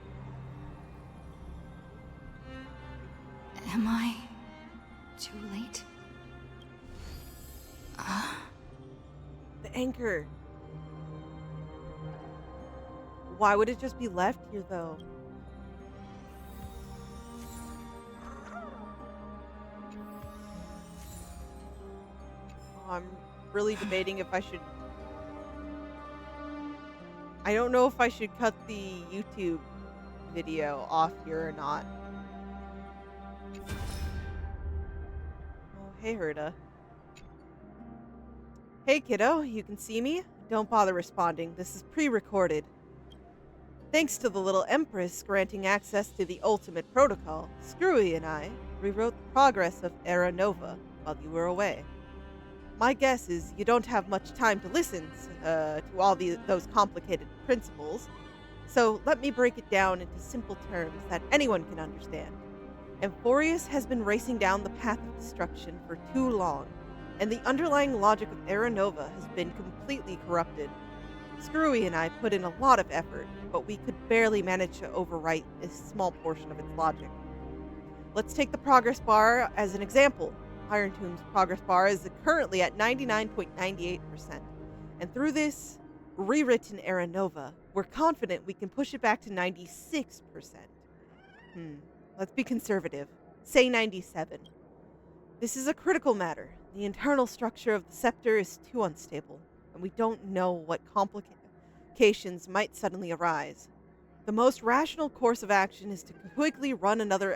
Am I too late? The anchor. Why would it just be left here, though? I'm really debating if I should... I don't know if I should cut the YouTube video off here or not. Hey, Herda. Hey, kiddo, you can see me? Don't bother responding. This is pre-recorded. Thanks to the little Empress granting access to the ultimate protocol, Screwy and I rewrote the progress of Era Nova while you were away. My guess is you don't have much time to listen to all those complicated principles, so let me break it down into simple terms that anyone can understand. Amphorius has been racing down the path of destruction for too long, and the underlying logic of Era Nova has been completely corrupted. Screwy and I put in a lot of effort, but we could barely manage to overwrite a small portion of its logic. Let's take the progress bar as an example. Iron Tomb's progress bar is currently at 99.98%, and through this rewritten Era Nova, we're confident we can push it back to 96%. Let's be conservative. Say 97. This is a critical matter. The internal structure of the scepter is too unstable, and we don't know what complications might suddenly arise. The most rational course of action is to quickly run another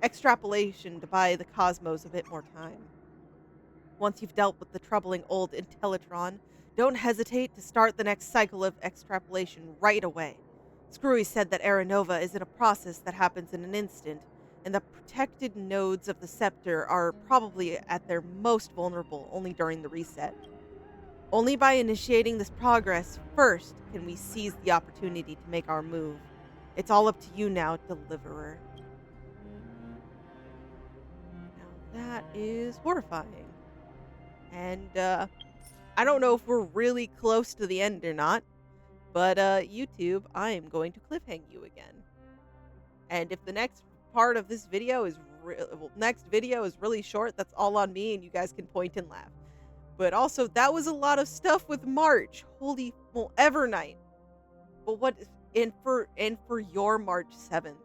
extrapolation to buy the cosmos a bit more time. Once you've dealt with the troubling old Intellitron, don't hesitate to start the next cycle of extrapolation right away. Screwy said that Era Nova is in a process that happens in an instant, and the protected nodes of the scepter are probably at their most vulnerable only during the reset. Only by initiating this progress first can we seize the opportunity to make our move. It's all up to you now, Deliverer. Now that is horrifying. And I don't know if we're really close to the end or not, but YouTube, I am going to cliffhang you again. And if the next part of this video is next video is really short, that's all on me, and you guys can point and laugh. But also, that was a lot of stuff with March. Holy, well, Evernight. But what and for your March 7th,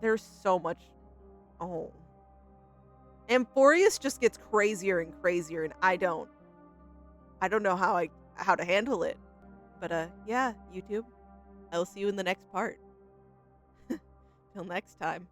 there's so much. Oh, Amphorius just gets crazier and crazier, and I don't know how to handle it. But yeah, YouTube, I'll see you in the next part. Till next time.